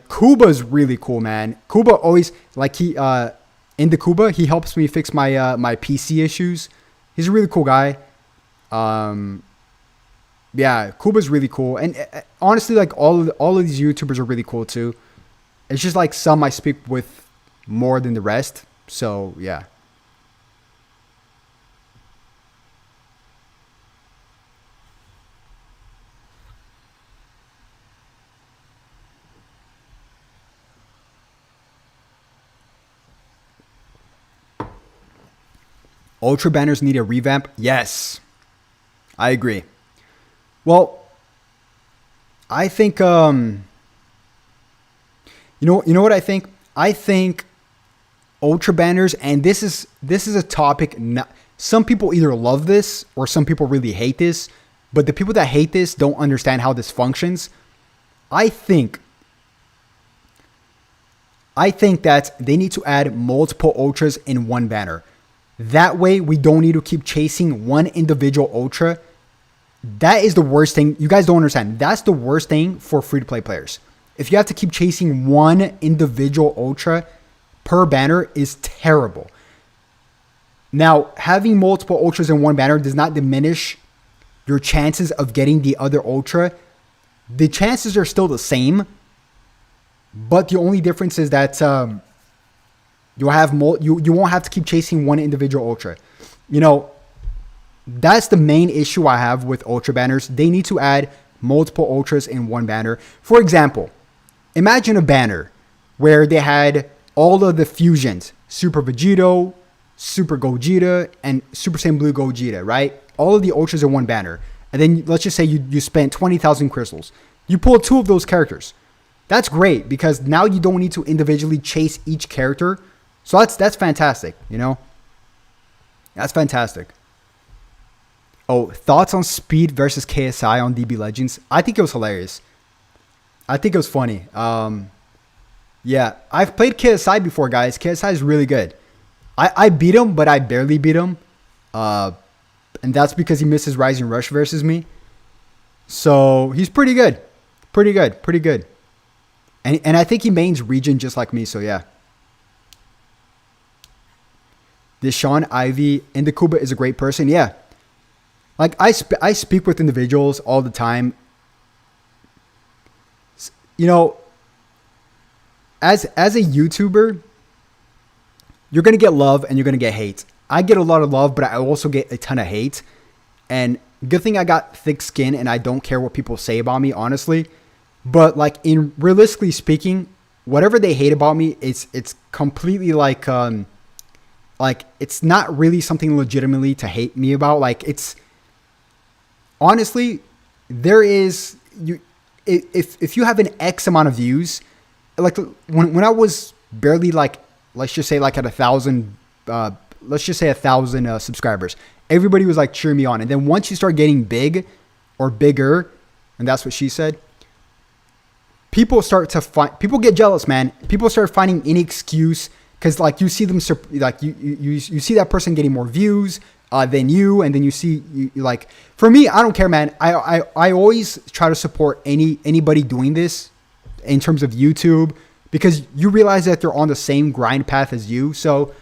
Kuba's really cool, man. Kuba always like in the Kuba, he helps me fix my my PC issues. He's a really cool guy. Yeah, Kuba's really cool, and honestly, like all of these YouTubers are really cool too. It's just like some I speak with more than the rest. So yeah. Ultra banners need a revamp. Yes, I agree. Well, I think you know what I think? I think ultra banners, and this is a topic. Some people either love this or some people really hate this. But the people that hate this don't understand how this functions. I think that they need to add multiple ultras in one banner. That way, we don't need to keep chasing one individual ultra. That is the worst thing. You guys don't understand. That's the worst thing for free-to-play players. If you have to keep chasing one individual ultra per banner is terrible. Now, having multiple ultras in one banner does not diminish your chances of getting the other ultra. The chances are still the same, but the only difference is that you won't have to keep chasing one individual ultra. You know, that's the main issue I have with ultra banners. They need to add multiple ultras in one banner. For example, imagine a banner where they had all of the fusions, Super Vegito, Super Gogeta, and Super Saiyan Blue Gogeta, right? All of the ultras in one banner. And then let's just say you spent 20,000 crystals. You pull 2 of those characters. That's great because now you don't need to individually chase each character. So that's fantastic, you know? That's fantastic. Oh, thoughts on Speed versus KSI on DB Legends? I think it was hilarious. I think it was funny. Yeah, I've played KSI before, guys. KSI is really good. I beat him, but I barely beat him. And that's because he misses Rising Rush versus me. So he's pretty good. Pretty good. Pretty good. And I think he mains region just like me, so yeah. This Sean Ivy in the Kuba is a great person. Yeah. Like I speak with individuals all the time. You know, as a YouTuber, you're going to get love and you're going to get hate. I get a lot of love, but I also get a ton of hate. And good thing I got thick skin and I don't care what people say about me, honestly. But like in realistically speaking, whatever they hate about me, it's completely like it's not really something legitimately to hate me about. Like it's honestly, there is if you have an X amount of views, like when I was barely like, let's just say like at 1,000, let's just say 1,000 subscribers, everybody was like cheering me on. And then once you start getting big or bigger, and that's what she said, people get jealous, man. People start finding any excuse because like you see them, like you see that person getting more views than you, and then you see like, for me, I don't care, man. I always try to support anybody doing this in terms of YouTube, because you realize that they're on the same grind path as you. So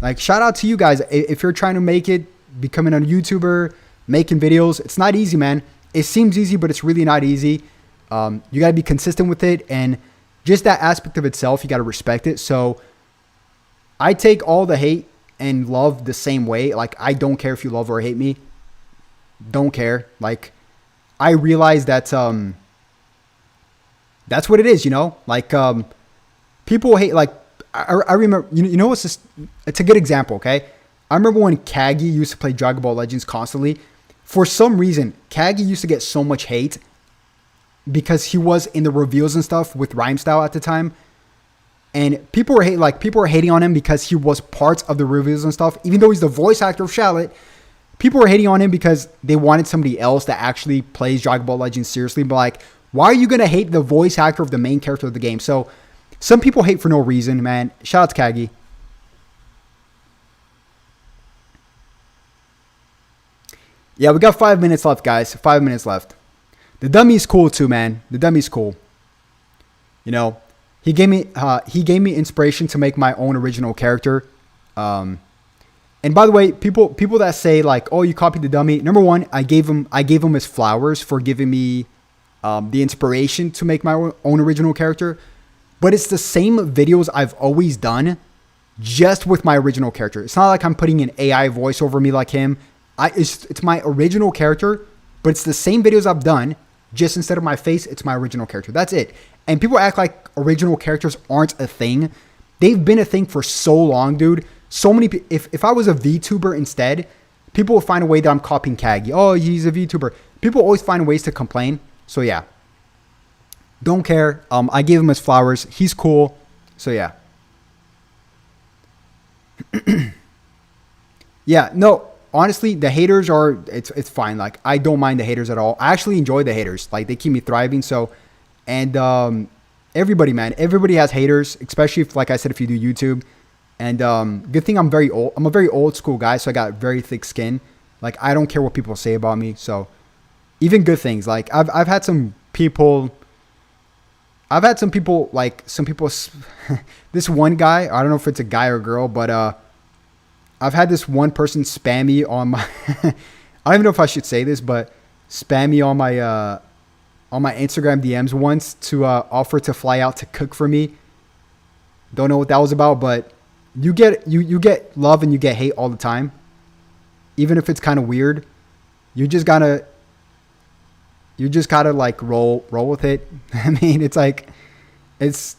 like, shout out to you guys. If you're trying to make it, becoming a YouTuber, making videos, it's not easy, man. It seems easy, but it's really not easy. You got to be consistent with it. And just that aspect of itself, you got to respect it. So I take all the hate and love the same way. Like, I don't care if you love or hate me. Don't care. Like, I realize that that's what it is, you know? Like, people hate, like, I remember, you know what's this? It's a good example, okay? I remember when Kagi used to play Dragon Ball Legends constantly. For some reason, Kagi used to get so much hate because he was in the reveals and stuff with Rhyme Style at the time. And people were hating on him because he was part of the reveals and stuff. Even though he's the voice actor of Charlotte, people were hating on him because they wanted somebody else that actually plays Dragon Ball Legends seriously. But like, why are you going to hate the voice actor of the main character of the game? So some people hate for no reason, man. Shout out to Kagi. Yeah, we got 5 minutes left, guys. 5 minutes left. The dummy's cool too, man. The dummy's cool. You know, he gave me inspiration to make my own original character. And by the way, people that say like, "Oh, you copied the dummy." Number one, I gave him his flowers for giving me the inspiration to make my own original character. But it's the same videos I've always done, just with my original character. It's not like I'm putting an AI voice over me like him. It's my original character, but it's the same videos I've done. Just instead of my face, it's my original character. That's it. And people act like original characters aren't a thing. They've been a thing for so long, dude. So many. If I was a VTuber instead, people will find a way that I'm copying Kagi. Oh, he's a VTuber. People always find ways to complain. So yeah. Don't care. I gave him his flowers. He's cool. So yeah. Yeah, no. Honestly, the haters are, it's fine. Like, I don't mind the haters at all. I actually enjoy the haters. Like, they keep me thriving. So, and everybody, man, everybody has haters, especially if, like I said, if you do YouTube. And good thing I'm very old. I'm a very old school guy, so I got very thick skin. Like, I don't care what people say about me. So, even good things. Like, I've had some people. Like, some people. This one guy, I don't know if it's a guy or a girl, but I've had this one person spam me on my, I don't even know if I should say this, but spam me on my Instagram DMs once to offer to fly out to cook for me. Don't know what that was about, but you get love and you get hate all the time. Even if it's kind of weird, you just gotta like roll with it. I mean, it's like, it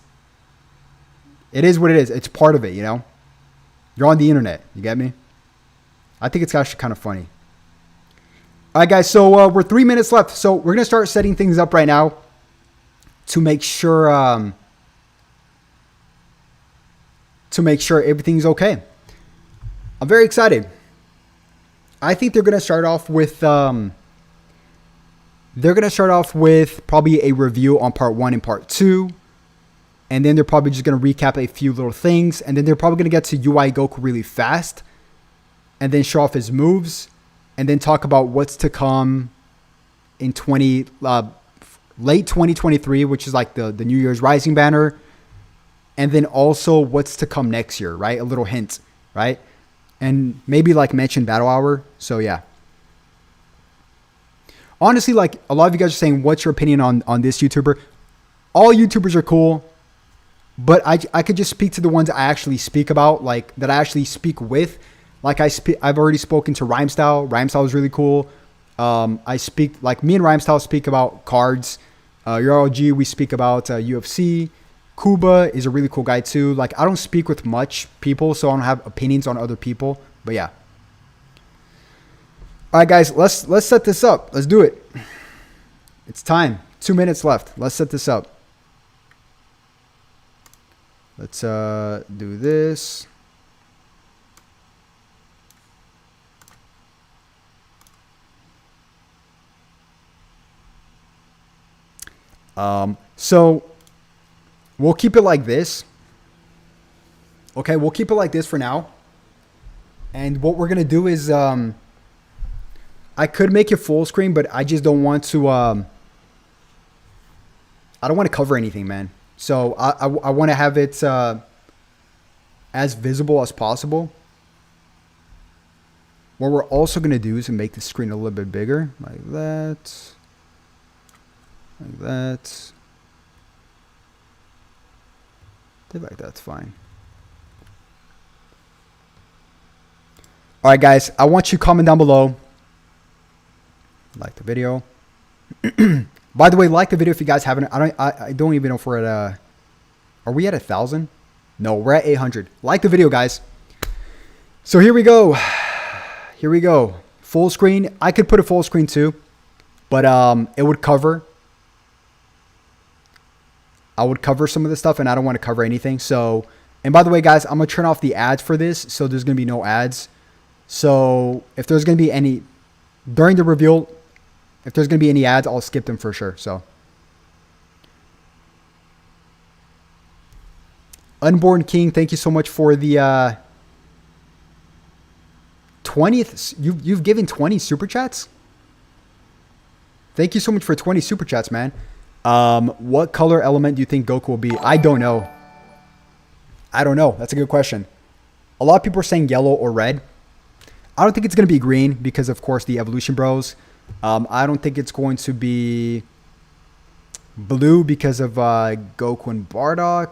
is what it is. It's part of it, you know? You're on the internet. You get me? I think it's actually kind of funny. All right, guys. So we're 3 minutes left. So we're going to start setting things up right now to make sure everything's okay. I'm very excited. I think they're going to start off with probably a review on part 1 and part 2. And then they're probably just going to recap a few little things. And then they're probably going to get to UI Goku really fast. And then show off his moves. And then talk about what's to come in late 2023, which is like the New Year's Rising banner. And then also what's to come next year, right? A little hint, right? And maybe like mention Battle Hour. So yeah. Honestly, like a lot of you guys are saying, what's your opinion on this YouTuber? All YouTubers are cool. But I could just speak to the ones I actually speak about, like that I actually speak with. Like I've already spoken to Rhyme Style. Rhyme Style is really cool. I speak, like me and Rhyme Style speak about cards. Your LG, we speak about UFC. Kuba is a really cool guy too. Like I don't speak with much people, so I don't have opinions on other people. But yeah. All right, guys, let's set this up. Let's do it. It's time. 2 minutes left. Let's set this up. Let's do this. So we'll keep it like this. Okay, we'll keep it like this for now. And what we're gonna do is I could make it full screen, but I just don't want to I don't want to cover anything, man. So I want to have it as visible as possible. What we're also going to do is make the screen a little bit bigger, like that. Like that. Like that's fine. All right, guys. I want you to comment down below. Like the video. By the way, like the video if you guys haven't. I don't even know if we're at are we at 1,000? No, we're at 800. Like the video, guys. So here we go. Here we go. Full screen. I could put a full screen too, but it would cover. I would cover some of the stuff, and I don't want to cover anything. So, and by the way, guys, I'm gonna turn off the ads for this, so there's gonna be no ads. So if there's gonna be any during the reveal, if there's gonna be any ads, I'll skip them for sure. So, Unborn King, thank you so much for the 20th. You've given 20 super chats. Thank you so much for 20 super chats, man. What color element do you think Goku will be? I don't know. I don't know. That's a good question. A lot of people are saying yellow or red. I don't think it's going to be green because, of course, the Evolution Bros. I don't think it's going to be blue because of Goku and Bardock.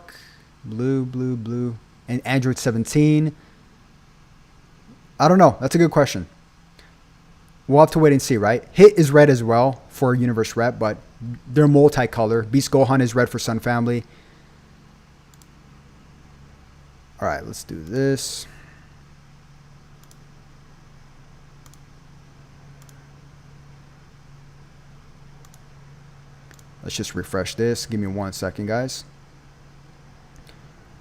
Blue. And Android 17. I don't know. That's a good question. We'll have to wait and see, right? Hit is red as well for Universe Rep, but they're multicolor. Beast Gohan is red for Sun Family. All right, let's do this. Let's just refresh this. Give me 1 second, guys.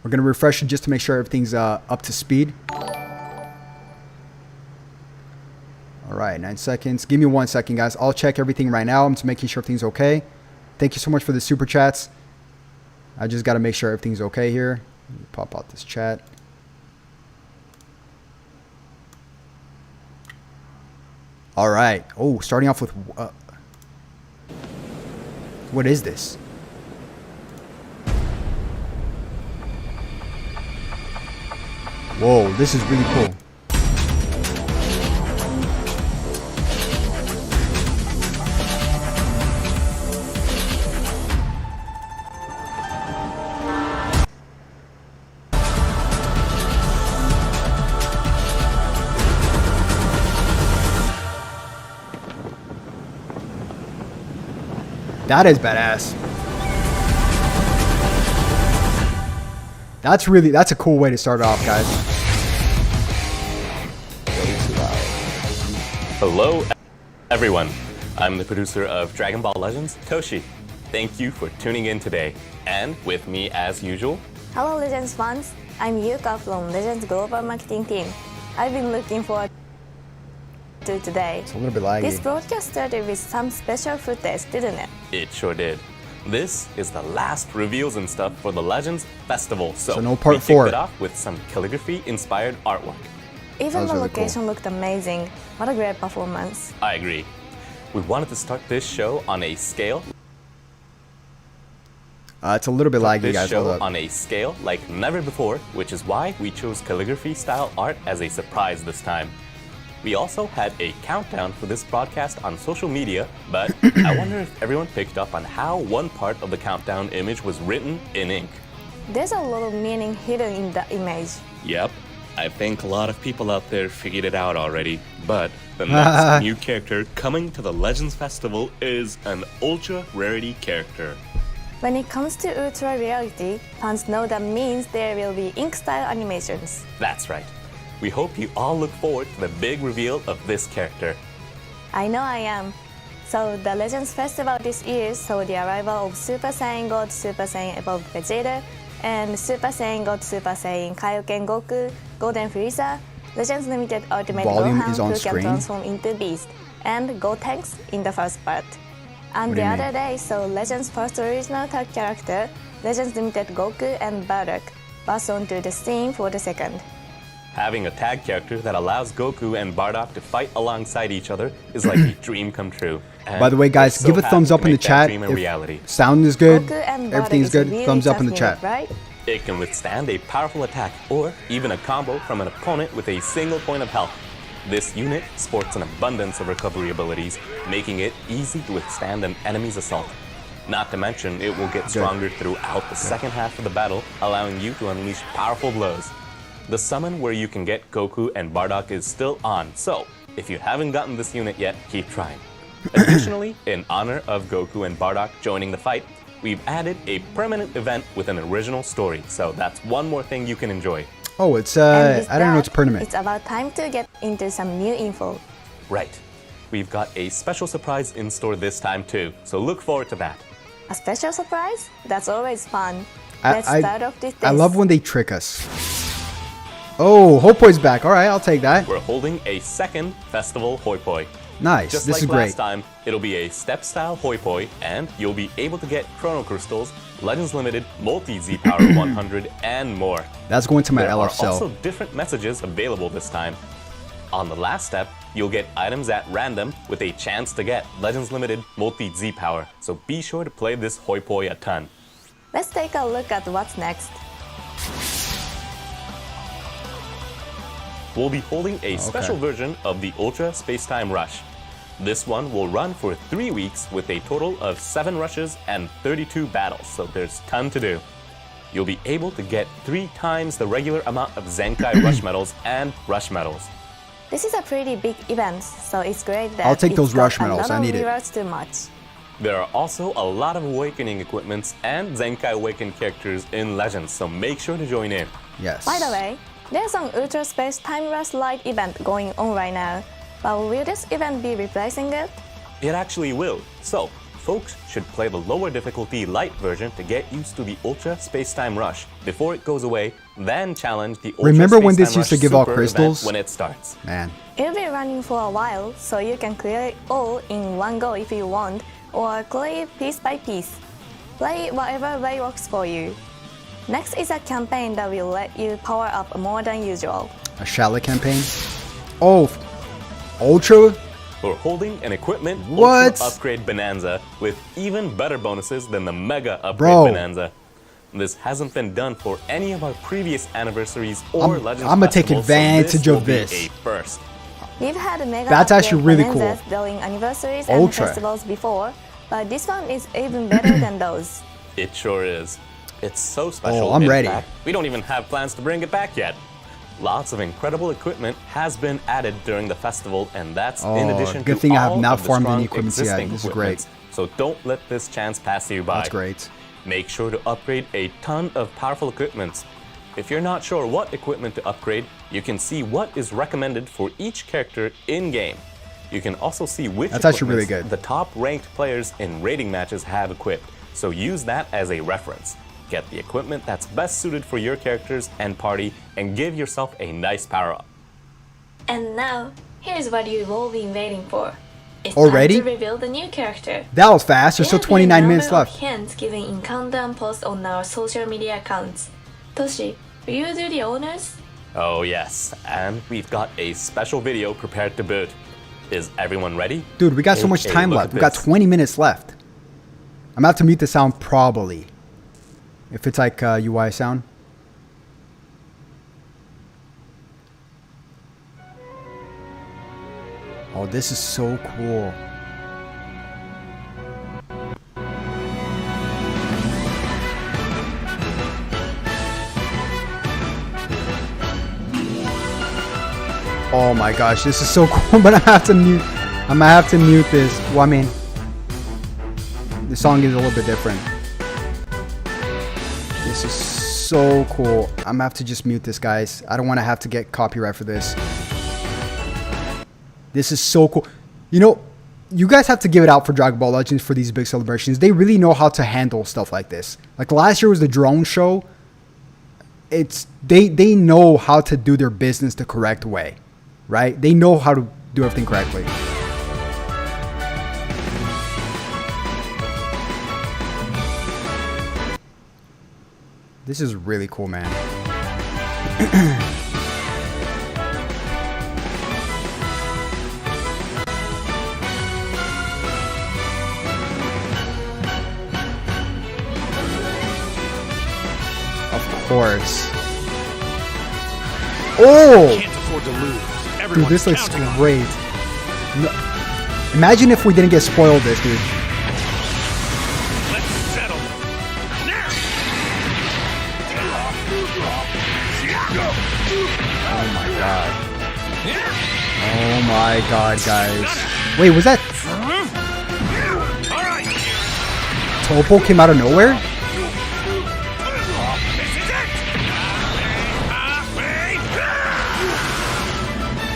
We're going to refresh it just to make sure everything's up to speed. All right, 9 seconds. Give me 1 second, guys. I'll check everything right now. I'm just making sure everything's okay. Thank you so much for the super chats. I just got to make sure everything's okay here. Let me pop out this chat. All right. Oh, starting off with... what is this? Whoa, this is really cool. That is badass. That's a cool way to start it off, guys. Hello, everyone. I'm the producer of Dragon Ball Legends, Toshi. Thank you for tuning in today. And with me, as usual... Hello, Legends fans. I'm Yuka from Legends Global Marketing Team. I've been looking forward to today. It's a little bit laggy. This broadcast started with some special footage, didn't it? It sure did. This is the last reveals and stuff for the Legends Festival. So no part we 4. kicked it off with some calligraphy-inspired artwork. Even the really location cool. Looked amazing. What a great performance. I agree. We wanted to start this show on a scale... It's a little bit laggy, this guys. show Hold up. on a scale like never before, which is why we chose calligraphy-style art as a surprise this time. We also had a countdown for this broadcast on social media, but I wonder if everyone picked up on how one part of the countdown image was written in ink. There's a lot of meaning hidden in the image. Yep, I think a lot of people out there figured it out already, but the next new character coming to the Legends Festival is an ultra rarity character. When it comes to ultra reality, fans know that means there will be ink-style animations. That's right. We hope you all look forward to the big reveal of this character. I know I am. So the Legends Festival this year saw the arrival of Super Saiyan God, Super Saiyan Evolved Vegeta, and Super Saiyan God, Super Saiyan Kaioken Goku, Golden Frieza, Legends Limited Ultimate Volume Gohan is on who can screen. transform into Beast, and Gotenks in the first part. And What do the you other mean? day saw Legends' first original tag character, Legends Limited Goku and Bardock, burst onto the scene for the second. Having a tag character that allows Goku and Bardock to fight alongside each other is like a dream come true. And By the way, guys, we're so give a happy thumbs to up in the make that chat dream a reality. if sound is good, Goku and Bardock everything's is good. really Thumbs up in the tough chat. unit, right? It can withstand a powerful attack or even a combo from an opponent with a single point of health. This unit sports an abundance of recovery abilities, making it easy to withstand an enemy's assault. Not to mention, it will get stronger throughout the second half of the battle, allowing you to unleash powerful blows. The summon where you can get Goku and Bardock is still on, so if you haven't gotten this unit yet, keep trying. Additionally, in honor of Goku and Bardock joining the fight, we've added a permanent event with an original story, so that's one more thing you can enjoy. Oh, it's And with I don't know, that, it's tournament. It's about time to get into some new info. Right. We've got a special surprise in store this time too, so look forward to that. A special surprise? That's always fun. Let's start off with this. I love when they trick us. Oh, Hopoi's back. All right, I'll take that. We're holding a second Festival Hoi Poi. Nice. Just This like is great. last time, it'll be a step-style Hoi Poi, and you'll be able to get Chrono Crystals, Legends Limited, Multi-Z Power 100, and more. That's going to my There LF are cell. also different messages available this time. On the last step, you'll get items at random with a chance to get Legends Limited Multi-Z Power, so be sure to play this Hoi Poi a ton. Let's take a look at what's next. We'll be holding a special version of the Ultra Spacetime Rush. This one will run for 3 weeks with a total of 7 rushes and 32 battles, so there's ton to do. You'll be able to get 3 times the regular amount of Zenkai Rush medals and Rush medals. This is a pretty big event, so it's great that I'll take it's those got rush a medals. lot I of need it. rewards too much. There are also a lot of Awakening equipments and Zenkai Awakened characters in Legends, so make sure to join in. Yes. By the way, there's an Ultra Space Time Rush Light event going on right now, but will this event be replacing it? It actually will. So, folks should play the lower difficulty light version to get used to the Ultra Spacetime Rush before it goes away, then challenge the Ultra Remember when this Spacetime used to Rush give out Super crystals? event when it starts. Man. It'll be running for a while, so you can clear it all in one go if you want, or clear it piece by piece. Play it whatever way works for you. Next is a campaign that will let you power up more than usual. A Shallot campaign. Oh, Ultra. We're holding an equipment What? Ultra Upgrade Bonanza with even better bonuses than the Mega Upgrade Bro. Bonanza. This hasn't been done for any of our previous anniversaries or Legends I'ma take festivals, so advantage will of be this. a first. We've had mega That's actually upgrade really bonanzas cool. during anniversaries and Ultra. festivals before, but this one is even better than those. It sure is. It's so special. Oh, I'm in ready. fact, we don't even have plans to bring it back yet. Lots of incredible equipment has been added during the festival, and that's in Oh, addition good to thing I have all not of the farmed strong any equipments yet. existing This is great. equipments. So don't let this chance pass you by. That's great. Make sure to upgrade a ton of powerful equipments. If you're not sure what equipment to upgrade, you can see what is recommended for each character in-game. You can also see which That's actually really equipments good. the top ranked players in rating matches have equipped, so use that as a reference. Get the equipment that's best suited for your characters and party, and give yourself a nice power-up. And now, here's what you've all been waiting for. It's Already? time to reveal the new character. That was fast. There's still There will be a 29 number minutes of left. hints given in countdown posts on our social media accounts. Toshi, will you do the honors? Oh yes, and we've got a special video prepared to boot. Is everyone ready? Dude, we got so Take much a time look left. at We got this. 20 minutes left. I'm about to mute the sound probably. If it's like UI sound. Oh, this is so cool. Oh my gosh, this is so cool, but I have to mute. I'm gonna have to mute this. Well, I mean, the song is a little bit different. This is so cool. I'm gonna have to just mute this, guys. I don't want to have to get copyright for this. This is so cool. You know, you guys have to give it out for Dragon Ball Legends for these big celebrations. They really know how to handle stuff like this. Like last year was the drone show. It's they know how to do their business the correct way, right? They know how to do everything correctly. This is really cool, man. course. Oh! Can't afford to lose. Dude, Everyone's this looks counting on me. great. No, imagine if we didn't get spoiled this, dude. Let's settle now. Oh my god. Oh my god, guys. Wait, was that All right. Topo came out of nowhere? This is it.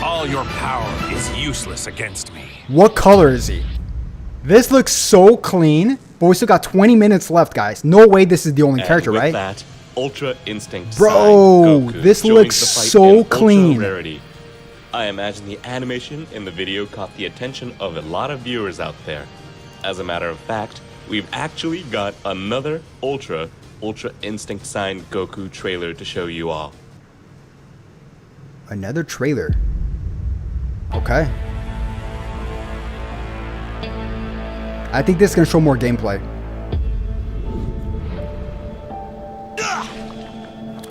All your power is useless against me. What color is he? This looks so clean, but we still got 20 minutes left, guys. No way this is the only And character, with right? that, Ultra Instinct Bro, Sign Goku this joins looks the fight so in Ultra clean. Rarity. I imagine the animation in the video caught the attention of a lot of viewers out there. As a matter of fact, we've actually got another Ultra Instinct Sign Goku trailer to show you all. Another trailer. Okay. I think this is going to show more gameplay.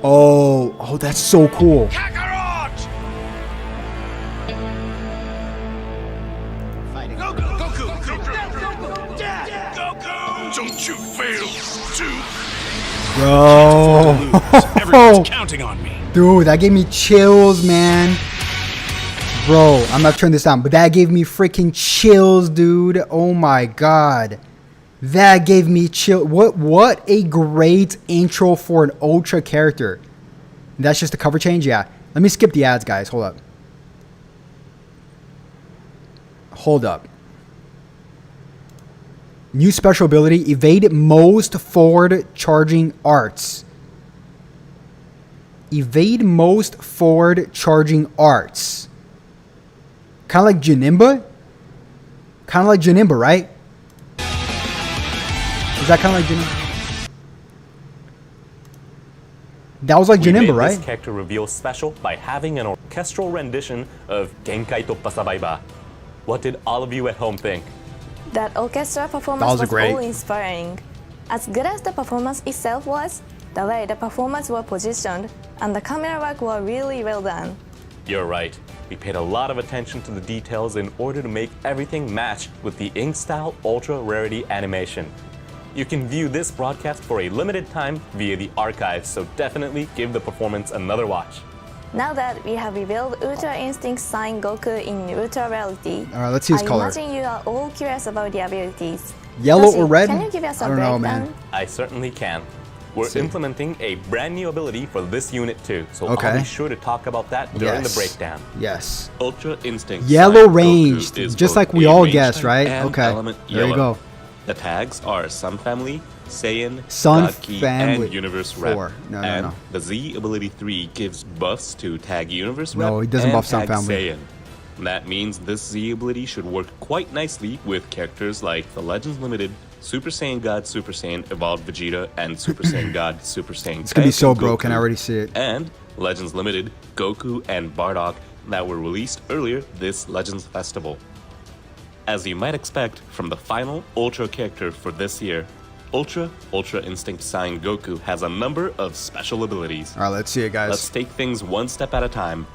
Oh, that's so cool. Kakarot! Goku! Goku! Don't you fail, Bro. Everyone's counting on me. Dude, that gave me chills, man. Bro, I'm not turning this down, but that gave me freaking chills, dude. Oh my god. That gave me chill. What a great intro for an Ultra character. That's just a cover change? Yeah. Let me skip the ads, guys. Hold up. Hold up. New special ability, evade most forward charging arts. Evade most forward charging arts. Kind of like Janemba? Kind of like Janemba, right? Is that kind of like Janemba? That was like We made Janemba, right? this character reveal special by having an orchestral rendition of Genkai Toppa Sabaiba. What did all of you at home think? That orchestra performance That was was great. all inspiring. As good as the performance itself was, the way the performers were positioned and the camera work were really well done. You're right. We paid a lot of attention to the details in order to make everything match with the ink style Ultra Rarity animation. You can view this broadcast for a limited time via the archives, so definitely give the performance another watch. Now that we have revealed Ultra Instinct Sign Goku in Ultra Reality, All right, let's see his I color. imagine you are all curious about the abilities. Yellow Toshi, or red? Can you give us a I don't know, breakdown? man. I certainly can. We're See. implementing a brand new ability for this unit too, so Okay. I'll be sure to talk about that during the Yes. breakdown. Yes. Ultra Instinct Yellow Sign range, Goku is just both like we a all range guessed, type right? and Okay. element There you yellow. go. The tags are Sun Family, Saiyan, Sun God Ki, Family and Universe 4. Rep. No, and no. the Z ability 3 gives buffs to tag Universe Rep No, it doesn't and buff Sun tag Family. Saiyan. That means this Z ability should work quite nicely with characters like the Legends Limited, Super Saiyan God, Super Saiyan Evolved Vegeta, and Super Saiyan God, Super Saiyan It's gonna be so Kaioken broken. I Goku, already see it. and Legends Limited, Goku, and Bardock that were released earlier this Legends Festival. As you might expect from the final Ultra character for this year, Ultra Instinct Sign Goku has a number of special abilities. All right, let's see it, guys. Let's take things one step at a time.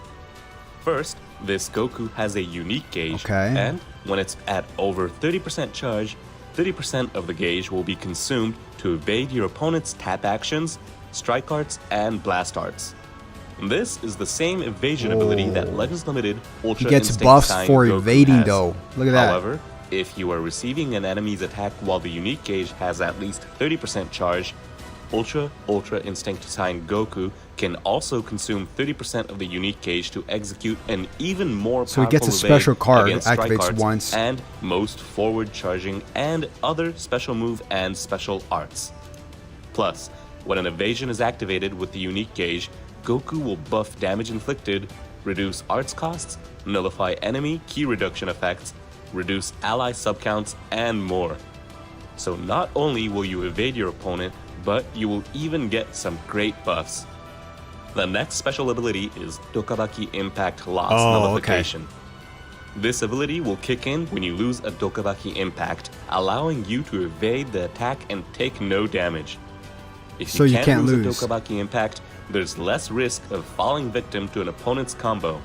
First, this Goku has a unique gauge, Okay. and when it's at over 30% charge, 30% of the gauge will be consumed to evade your opponent's tap actions, strike arts, and blast arts. This is the same evasion ability that Legends Limited Ultra He gets Instinct buffs Sign for Goku evading, has. though. Look at that. However, if you are receiving an enemy's attack while the unique gauge has at least 30% charge, Ultra Instinct Sign Goku can also consume 30% of the unique gauge to execute an even more So he powerful gets a evade special card, against strike activates arts once. and most forward charging and other special move and special arts. Plus, when an evasion is activated with the unique gauge, Goku will buff damage inflicted, reduce arts costs, nullify enemy key reduction effects, reduce ally subcounts, and more. So not only will you evade your opponent, but you will even get some great buffs. The next special ability is Dokabaki Impact Loss Oh, Nullification. This ability will kick in when you lose a Dokabaki Impact, allowing you to evade the attack and take no damage. If So you can't lose lose. a Tokabaki impact, there's less risk of falling victim to an opponent's combo.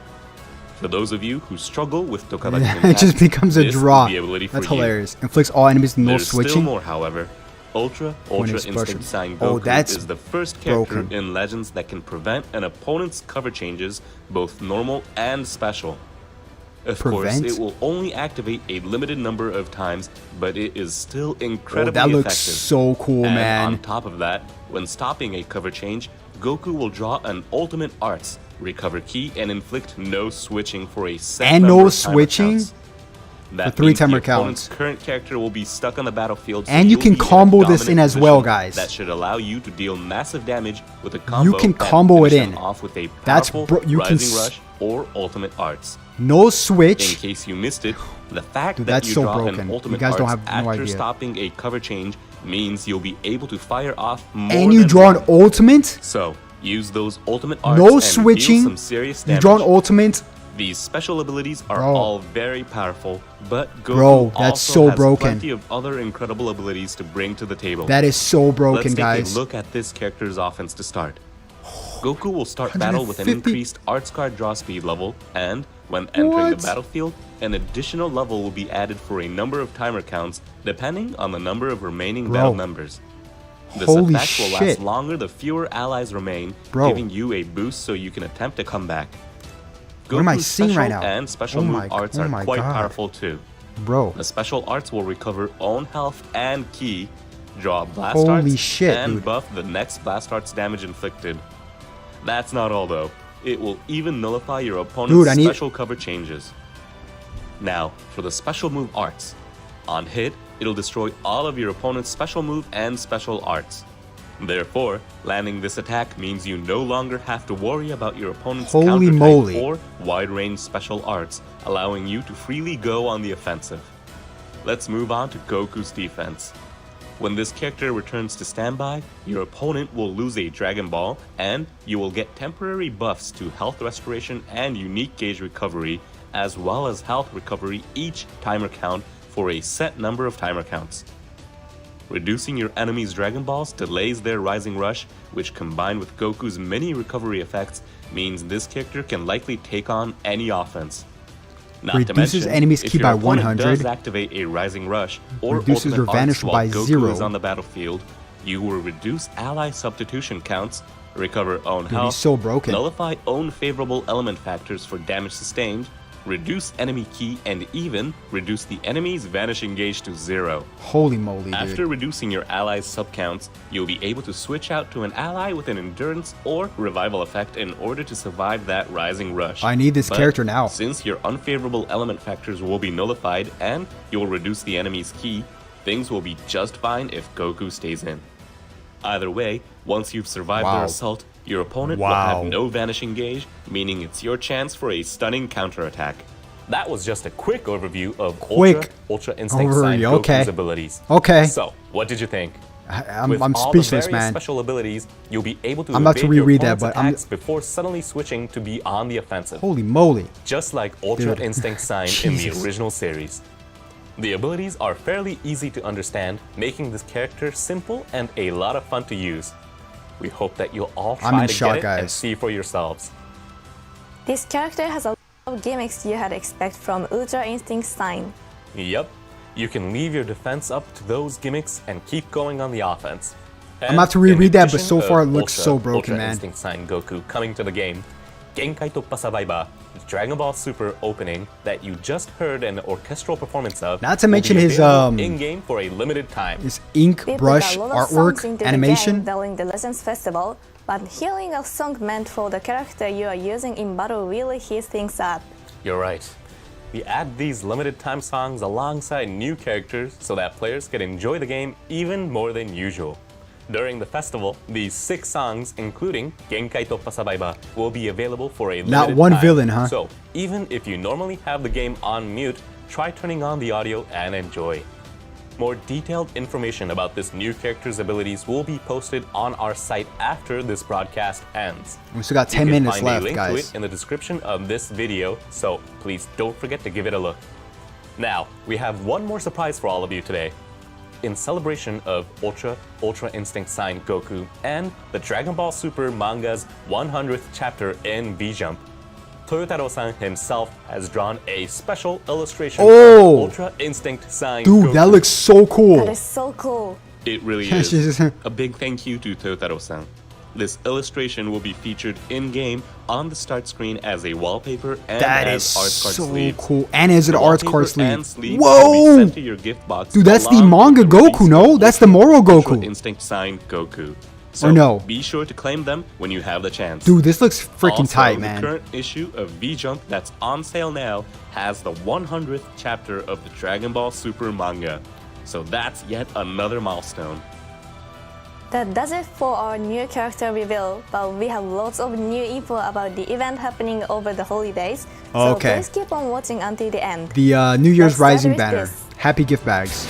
For those of you who struggle with Tokabaki impact, It just becomes a this is draw. the ability for That's you. hilarious. Inflicts all enemies with no There's still switching. more, however. Ultra expression. Instinct Sign Oh, Goku that's is the first character broken. in Legends that can prevent an opponent's cover changes, both normal and special. Of Prevent? course, it will only activate a limited number of times, but it is still Oh, incredibly that looks effective. so cool, And man. on top of that, when stopping a cover change, Goku will draw an ultimate arts, recover key, and inflict no switching for a set And number no of timer switching? counts. That For 3 means timer the opponent's counts. current character will be stuck on the battlefield, so And you you'll can be in a combo this dominant in as well, position guys. That should allow you to deal massive damage with a combo. You can that combo it finish them in. Off with a That's powerful you can rising rush or ultimate arts. No In switch. case you missed it, the fact Dude, that that's you so draw broken. an You ultimate guys don't arts have no after idea. stopping a cover change means you'll be able to fire off more And you than draw one. an ultimate. So, use those ultimate arts No and deal switching. some serious You damage. draw an ultimate. These special abilities are Bro. all very powerful, but Goku Bro, that's also so has broken. plenty of other incredible abilities to bring to the table. That is so broken, Let's take guys. a look at this character's offense to start. Goku will start battle with an 150. increased arts card draw speed level, and when entering What? the battlefield, an additional level will be added for a number of timer counts depending on the number of remaining Bro. battle members. This Holy effect will shit. last longer the fewer allies remain, Bro. giving you a boost so you can attempt a comeback. What am I Goku's seeing right special now? and special Oh move my- arts oh are my quite God. powerful too. Bro. The special arts will recover own health and ki, draw blast Holy arts, shit, and dude. buff the next blast arts damage inflicted. That's not all though. It will even nullify your opponent's Dude, I need- special cover changes. Now, for the special move arts. On hit, it'll destroy all of your opponent's special move and special arts. Therefore, landing this attack means you no longer have to worry about your opponent's Holy counter moly. or wide-range special arts, allowing you to freely go on the offensive. Let's move on to Goku's defense. When this character returns to standby, your opponent will lose a Dragon Ball, and you will get temporary buffs to health restoration and unique gauge recovery, as well as health recovery each timer count for a set number of timer counts. Reducing your enemy's Dragon Balls delays their Rising Rush, which combined with Goku's many recovery effects means this character can likely take on any offense. Not Reduces to mention, enemies' if ki your by opponent 100, does activate a Rising Rush or reduces ultimate their arts vanish while by Goku 0. is on the battlefield, you will reduce ally substitution counts, recover own Dude, health, he's so broken. nullify own favorable element factors for damage sustained, reduce enemy ki, and even reduce the enemy's vanishing gauge to 0. Holy moly, dude. After reducing your allies' subcounts, you'll be able to switch out to an ally with an endurance or revival effect in order to survive that rising rush. I need this But character now. Since your unfavorable element factors will be nullified and you'll reduce the enemy's ki, things will be just fine if Goku stays in. Either way, once you've survived Wow. their assault, your opponent will Wow. have no vanishing gauge, meaning it's your chance for a stunning counterattack. That was just a quick overview of Quick Ultra Instinct Sign overview, Goku's okay. abilities. Okay. So, what did you think? I'm With all speechless, the various man. special abilities, you'll be able to I'm about to evade your reread that, opponent's but I'm- attacks before suddenly switching to be on the offensive. Holy moly. Just like Ultra Dude. Instinct Sign in the Jesus. original series. The abilities are fairly easy to understand, making this character simple and a lot of fun to use. We hope that you'll all I'm try in to shock, get it and guys. see for yourselves. This character has a lot of gimmicks you had expect from Ultra Instinct Sign. Yep, you can leave your defense up to those gimmicks and keep going on the offense. I'm about to And in reread that, but addition so of far it looks so broken, Ultra man. Instinct Sign Goku coming to the game, Genkai Toppa Sabaiba, the Dragon Ball Super opening that you just heard an orchestral performance of. Not to will mention be his, available in-game for a limited time. This ink, We brush, put a lot of songs artwork, into the game animation. during the Legends Festival, but hearing a song meant for the character you are using in battle really heats things up. You're right. We add these limited time songs alongside new characters so that players can enjoy the game even more than usual. During the festival, these 6 songs, including Genkai Toppa Sabaiba, will be available for a limited one time. villain, huh? So, even if you normally have the game on mute, try turning on the audio and enjoy. More detailed information about this new character's abilities will be posted on our site after this broadcast ends. We still got 10 You can minutes find a left, link to guys. it in the description of this video, so please don't forget to give it a look. Now, we have one more surprise for all of you today. in celebration of Ultra Instinct signed Goku and the Dragon Ball Super manga's 100th chapter in V-Jump, Toyotaro-san himself has drawn a special illustration of Ultra Instinct signed Dude, Goku. that looks so cool. That is so cool. It really is. A big thank you to Toyotaro-san. This illustration will be featured in-game on the start screen as a wallpaper and That as is arts card so sleeves. cool. And as an The arts card wallpaper and sleeve. sleeves will be Whoa! sent to your gift box Dude, that's the along manga with the Goku, release no? of That's the Ultra Moro Goku. Instinct signed Goku. So Or no? be sure to claim them when you have the chance. Dude, this looks freaking Also, tight, man. The current issue of V-Jump that's on sale now has the 100th chapter of the Dragon Ball Super manga. So that's yet another milestone. That does it for our new character reveal, but we have lots of new info about the event happening over the holidays. So Okay. please keep on watching until the end. The New Year's Let's start Rising with banner. this. Happy gift bags.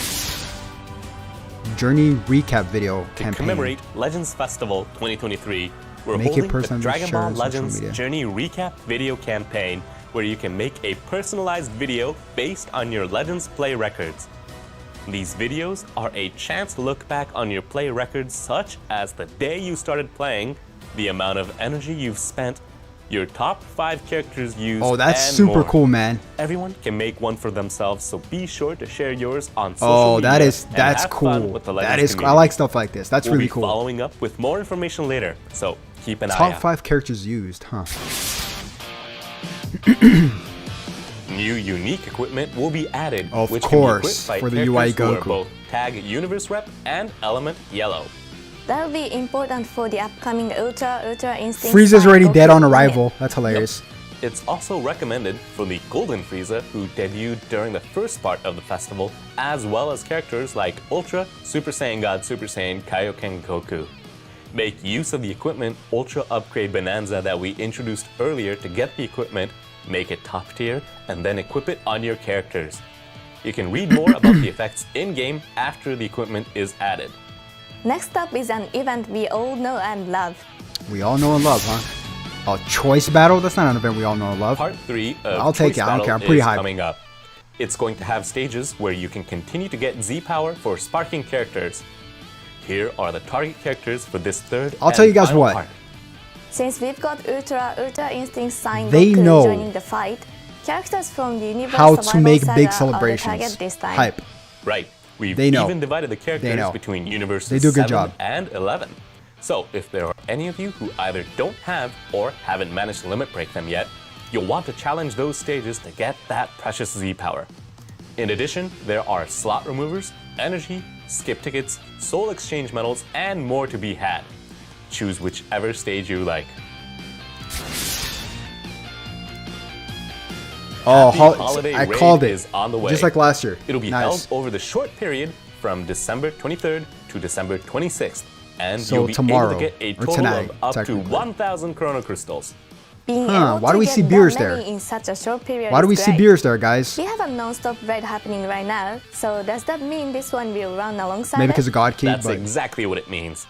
Journey recap video To campaign. commemorate Legends Festival 2023, we're Make it holding the personal, Dragon share Ball on social Legends media. Journey Recap video campaign, where you can make a personalized video based on your Legends play records. These videos are a chance to look back on your play records, such as the day you started playing, the amount of energy you've spent, your top 5 characters used, Oh, that's and super more. cool, man. Everyone can make one for themselves, so be sure to share yours on social Oh, media. that's and have fun cool. with the That Legends is I community. like stuff like this. That's We'll really be cool. following up with more information later, so keep an eye Top out. 5 characters used, huh? New unique equipment will be added, Of which course, can be equipped by for the UI characters who are Goku. both Tag Universe Rep and Element Yellow. That will be important for the upcoming Ultra Instinct. Frieza's Sign already Goku dead on unit. arrival. That's hilarious. It's also recommended for the Golden Frieza, who debuted during the first part of the festival, as well as characters like Ultra, Super Saiyan God, Super Saiyan, Kaioken Goku. Make use of the equipment Ultra Upgrade Bonanza that we introduced earlier to get the equipment, make it top tier, and then equip it on your characters. You can read more about the effects in-game after the equipment is added. Next up is an event we all know and love. We all know and love, huh? Oh, choice battle? That's not an event we all know and love. Part 3 of I'll take Choice it, I don't Battle care, I'm pretty is hyped. coming up. It's going to have stages where you can continue to get Z-Power for sparking characters. Here are the target characters for this third I'll tell and you guys final what. part. Since we've got Ultra Instinct Sign They Goku know joining the fight, characters from the Universe How to Survival make Saga big are the celebrations. target this time. Hype. Right. We've They know. even divided the They characters know. between universes They do a good 7 job. and 11. So if there are any of you who either don't have or haven't managed to limit break them yet, you'll want to challenge those stages to get that precious Z-Power. In addition, there are slot removers, energy, skip tickets, soul exchange medals, and more to be had. Choose whichever stage you like. Oh, Happy Holiday I Raid called it. is on the way. Just like last year. It'll be Nice. held over the short period from December 23rd to December 26th, and So you'll be tomorrow, able to get a or total tonight, of up to technically. 1,000 Chrono Crystals. Being Huh, able why to do we get see that beers many there? in such a short period Why do is we see great. beers there, guys? We have a non-stop raid happening right now, so does that mean this one will run alongside Maybe it? because of God Key, That's but exactly what it means.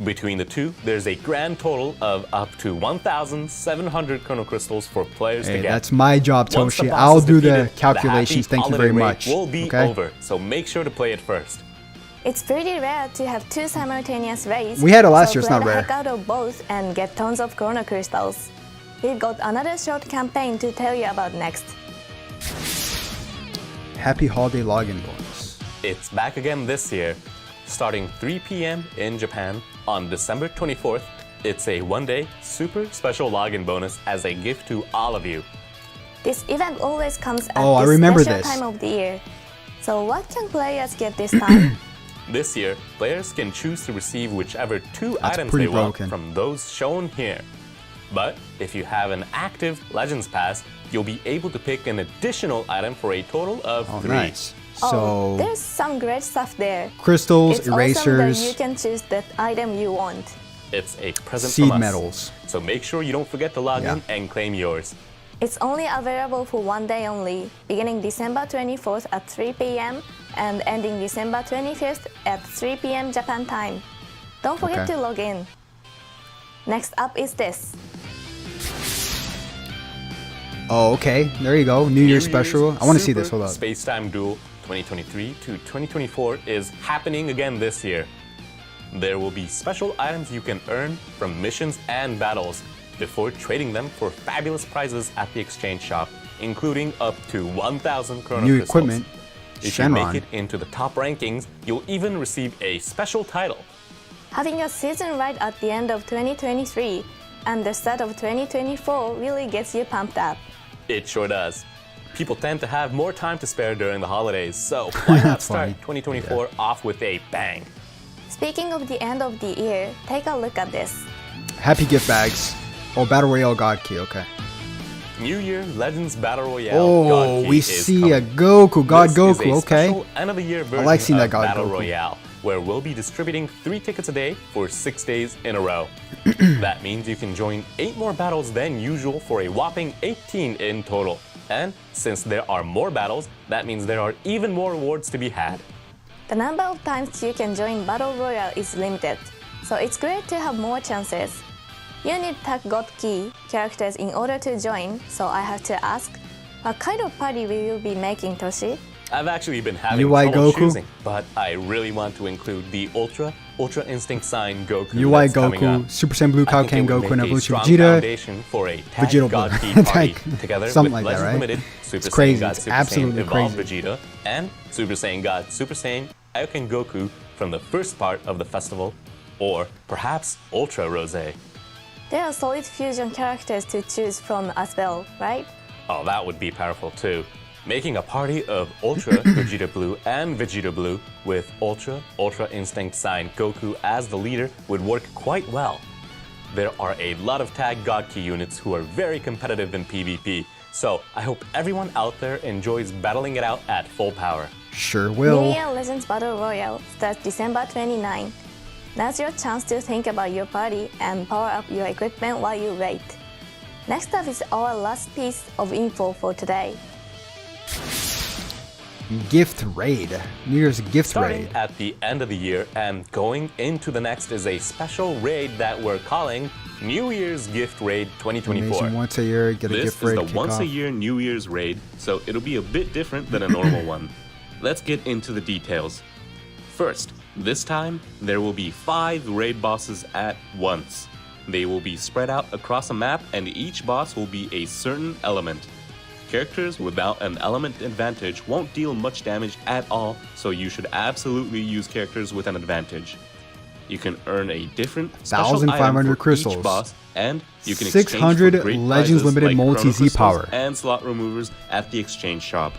Between the two, there's a grand total of up to 1,700 Chrono Crystals for players to hey, get. that's my job, Once the Toshi. boss I'll is do the defeated, calculations. Happy Thank you very Holiday Raid much. will be Okay? over, so make sure to play it first. It's pretty rare to have two simultaneous raids. We had it last so year, it's play not the rare. heck out of both and get tons of Chrono Crystals. We've got another short campaign to tell you about next. Happy holiday login bonus. It's back again this year. Starting 3 p.m. in Japan on December 24th, it's a one-day super special login bonus as a gift to all of you. This event always comes at Oh, I this remember special this. time of the year. So what can players get this time? This year, players can choose to receive whichever two items pretty they want broken. from those shown here. But if you have an active Legends Pass, you'll be able to pick an additional item for a total of Oh, 3. nice. Oh, So, there's some great stuff there. crystals, It's awesome that erasers, you can choose that item you want. It's a present seed from us. medals. So make sure you don't forget to log in Yeah. and claim yours. It's only available for one day only, beginning December 24th at 3 p.m. and ending December 25th at 3 p.m. Japan time. Don't forget Okay. to log in. Next up is this. Oh, okay. There you go. New Year's special. I want to see this. Hold up. Space-Time Duel 2023 to 2024 is happening again this year. There will be special items you can earn from missions and battles before trading them for fabulous prizes at the exchange shop, including up to 1,000 Chrono New Crystals. equipment. If you make Shenron. it into the top rankings, you'll even receive a special title. Having a season right at the end of 2023 and the start of 2024 really gets you pumped up. It sure does. People tend to have more time to spare during the holidays, so why not start Funny. 2024 off with a bang? Speaking of the end of the year, take a look at this. Happy gift bags. Oh, Battle Royale God Key. Okay. New Year Legends Battle Royale Oh, God Key we is see a coming. GOKU. God This Goku. is a Okay. special end of the year version like seeing that of God Battle Goku. Royale, where we'll be distributing 3 tickets a day for 6 days in a row. That means you can join 8 more battles than usual for a whopping 18 in total. And since there are more battles, that means there are even more rewards to be had. The number of times you can join Battle Royale is limited, so it's great to have more chances. You need tag God Key characters in order to join, so I have to ask, what kind of party will you be making, Toshi? I've actually been having UI trouble Goku? choosing, but I really want to include the Ultra Instinct Sign Goku UI that's coming up. Goku, Super Saiyan Blue I think Kaioken it would Goku, and make a Evolution strong Vegeta. foundation for a tag Vegeta God Blue. Key party Tag- together something with like that, Legends right? Limited, Super It's Saiyan crazy. God It's Super absolutely Saiyan Evolved crazy. Vegeta, and Super Saiyan God Super Saiyan Kaioken Goku from the first part of the festival, or perhaps Ultra Rose. There are solid fusion characters to choose from as well, right? Oh, that would be powerful too. Making a party of Ultra Vegeta Blue and Vegeta Blue with Ultra Instinct Sign Goku as the leader would work quite well. There are a lot of tag God Key units who are very competitive in PvP, so I hope everyone out there enjoys battling it out at full power. Sure New will. Year Legends Battle Royale starts December 29. Now's your chance to think about your party and power up your equipment while you wait. Next up is our last piece of info for today. Gift raid. New Year's gift Starting raid. at the end of the year and going into the next is a special raid that we're calling New Year's Gift Raid 2024. Amazing. Once a year, get a This gift is raid. the kick once off. a year New Year's raid, so it'll be a bit different than a normal one. Let's get into the details. First, this time there will be 5 raid bosses at once. They will be spread out across a map, and each boss will be a certain element. Characters without an element advantage won't deal much damage at all, so you should absolutely use characters with an advantage. You can earn a different special 1,500 item for crystals. each boss, and you can 600 exchange for great Legends prizes Limited like multi Chrono Z Crystals power. and slot removers at the exchange shop.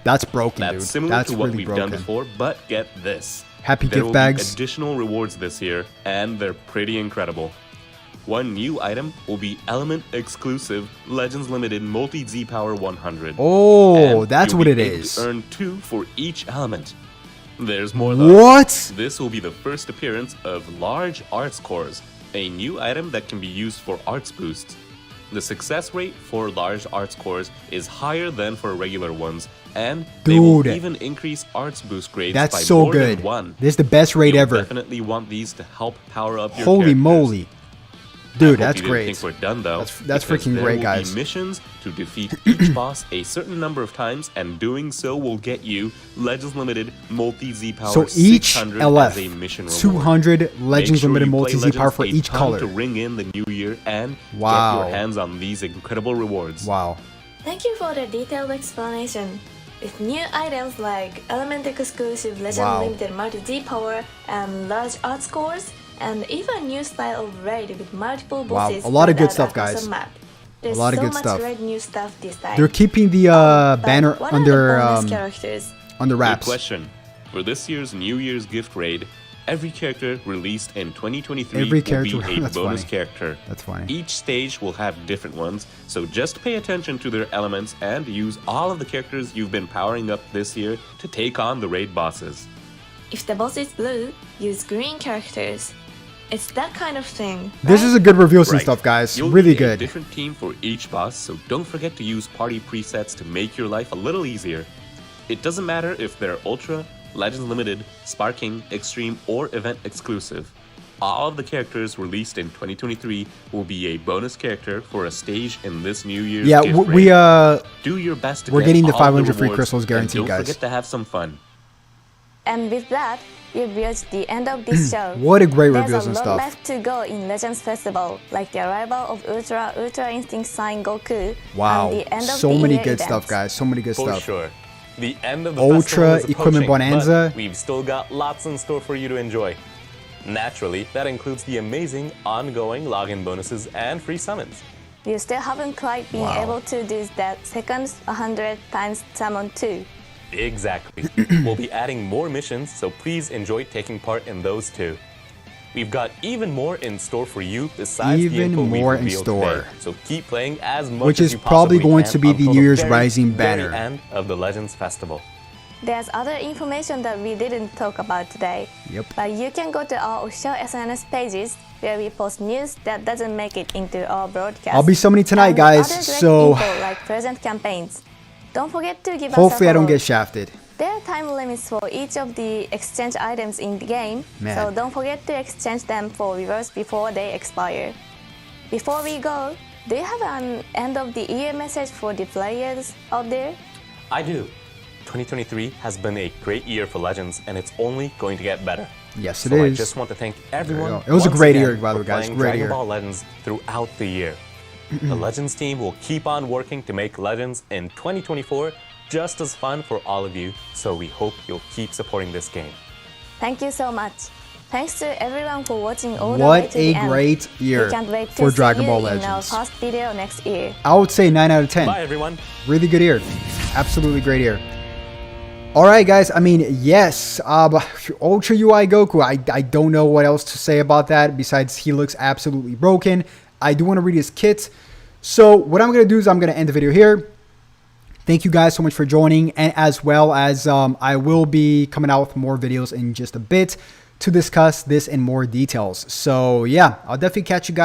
That's broken, That's dude. similar That's to what really we've broken. done before, but get this. Happy There gift will bags. be additional rewards this year, and they're pretty incredible. One new item will be Element Exclusive Legends Limited Multi Z Power 100. Oh, And that's you'll what be it able is. to earn 2 for each element. There's more though. What? This will be the first appearance of Large Arts Cores, a new item that can be used for arts boosts. The success rate for Large Arts Cores is higher than for regular ones, and they will Dude. even increase arts boost grades That's by so more good. than 1. This is the best raid You'll ever. definitely want these to help power up your Holy characters. moly. I Dude, hope that's you didn't great. think we're done though. That's because freaking there great, will guys. Be missions to defeat each boss a certain number of times, and doing so will get you Legends Limited Multi Z Power So each 600 LF, as a mission reward. 200 Make Legends sure Limited you play multi Z Legends power for a each ton color. to ring in the new year and Wow. get your hands on these incredible rewards. Wow. Thank you for the detailed explanation. With new items like Element Exclusive Legend Wow. Limited Multi Z Power and Large Art Scores, and even a new style of raid with multiple Wow, bosses a lot of spread good out stuff, across guys. the map. There's lot of so good much stuff. great new stuff this time. They're keeping the But banner what under are the bonus characters? under Good wraps. question. For this year's New Year's gift raid, every character released in 2023 Every will character- be a that's bonus funny. character. That's funny. Each stage will have different ones, so just pay attention to their elements and use all of the characters you've been powering up this year to take on the raid bosses. If the boss is blue, use green characters. It's that kind of thing. This right? is a good reveal some Right. stuff, guys. You'll Really need a good. different team for each boss, so don't forget to use party presets to make your life a little easier. It doesn't matter if they're Ultra, Legends Limited, Sparking, Extreme, or Event Exclusive. all of the characters released in 2023 will be a bonus character for a stage in this New Year's Yeah, gift we do your best to we're get getting the all 500 free rewards, crystals guaranteed, and don't guys. forget to have some fun. And with that, we've reached the end of this show. What a great reveals There's a and lot stuff. left to go in Legends Festival, like the arrival of Ultra Instinct Sign Goku, Wow, and the end of so the many year good events. stuff, guys. So many good For stuff. sure. The end of the Ultra festival is Equipment approaching, Bonanza. but we've still got lots in store for you to enjoy. Naturally, that includes the amazing ongoing login bonuses and free summons. You still haven't quite been Wow. able to do that second 100 times summon too. Exactly. We'll be adding more missions, so please enjoy taking part in those too. We've got even more in store for you besides the Even info we more in revealed store. today. So keep playing as much Which as is you probably possibly going can to be the until New Year's very, Rising very banner. end of the Legends Festival. There's other information that we didn't talk about today. Yep. But you can go to our official SNS pages where we post news that doesn't make it into our broadcast. I'll be summoning tonight, And guys, other great so info like present campaigns. Don't forget to give hopefully us I a don't follow. get shafted. There are time limits for each of the exchange items in the game, Man. so don't forget to exchange them for rewards before they expire. Before we go, do you have an end of the year message for the players out there? I do. 2023 has been a great year for Legends, and it's only going to get better. Yes, it So I is. just want to thank everyone. go. It was a once great again year, by the for way, guys. playing Great Dragon year. Ball Legends throughout the year. The Legends team will keep on working to make Legends in 2024 just as fun for all of you. So we hope you'll keep supporting this game. Thank you so much. Thanks to everyone for watching all the way What to a the end. great year We can't wait to for see Dragon you Ball in our Legends. first video next year. I would say 9 out of 10. Bye, everyone. Really good year. Absolutely great year. All right, guys. I mean, yes. Ultra UI Goku. I don't know what else to say about that besides he looks absolutely broken. I do want to read his kit. So what I'm going to do is I'm going to end the video here. Thank you guys so much for joining. And as well as I will be coming out with more videos in just a bit to discuss this in more details. So yeah, I'll definitely catch you guys.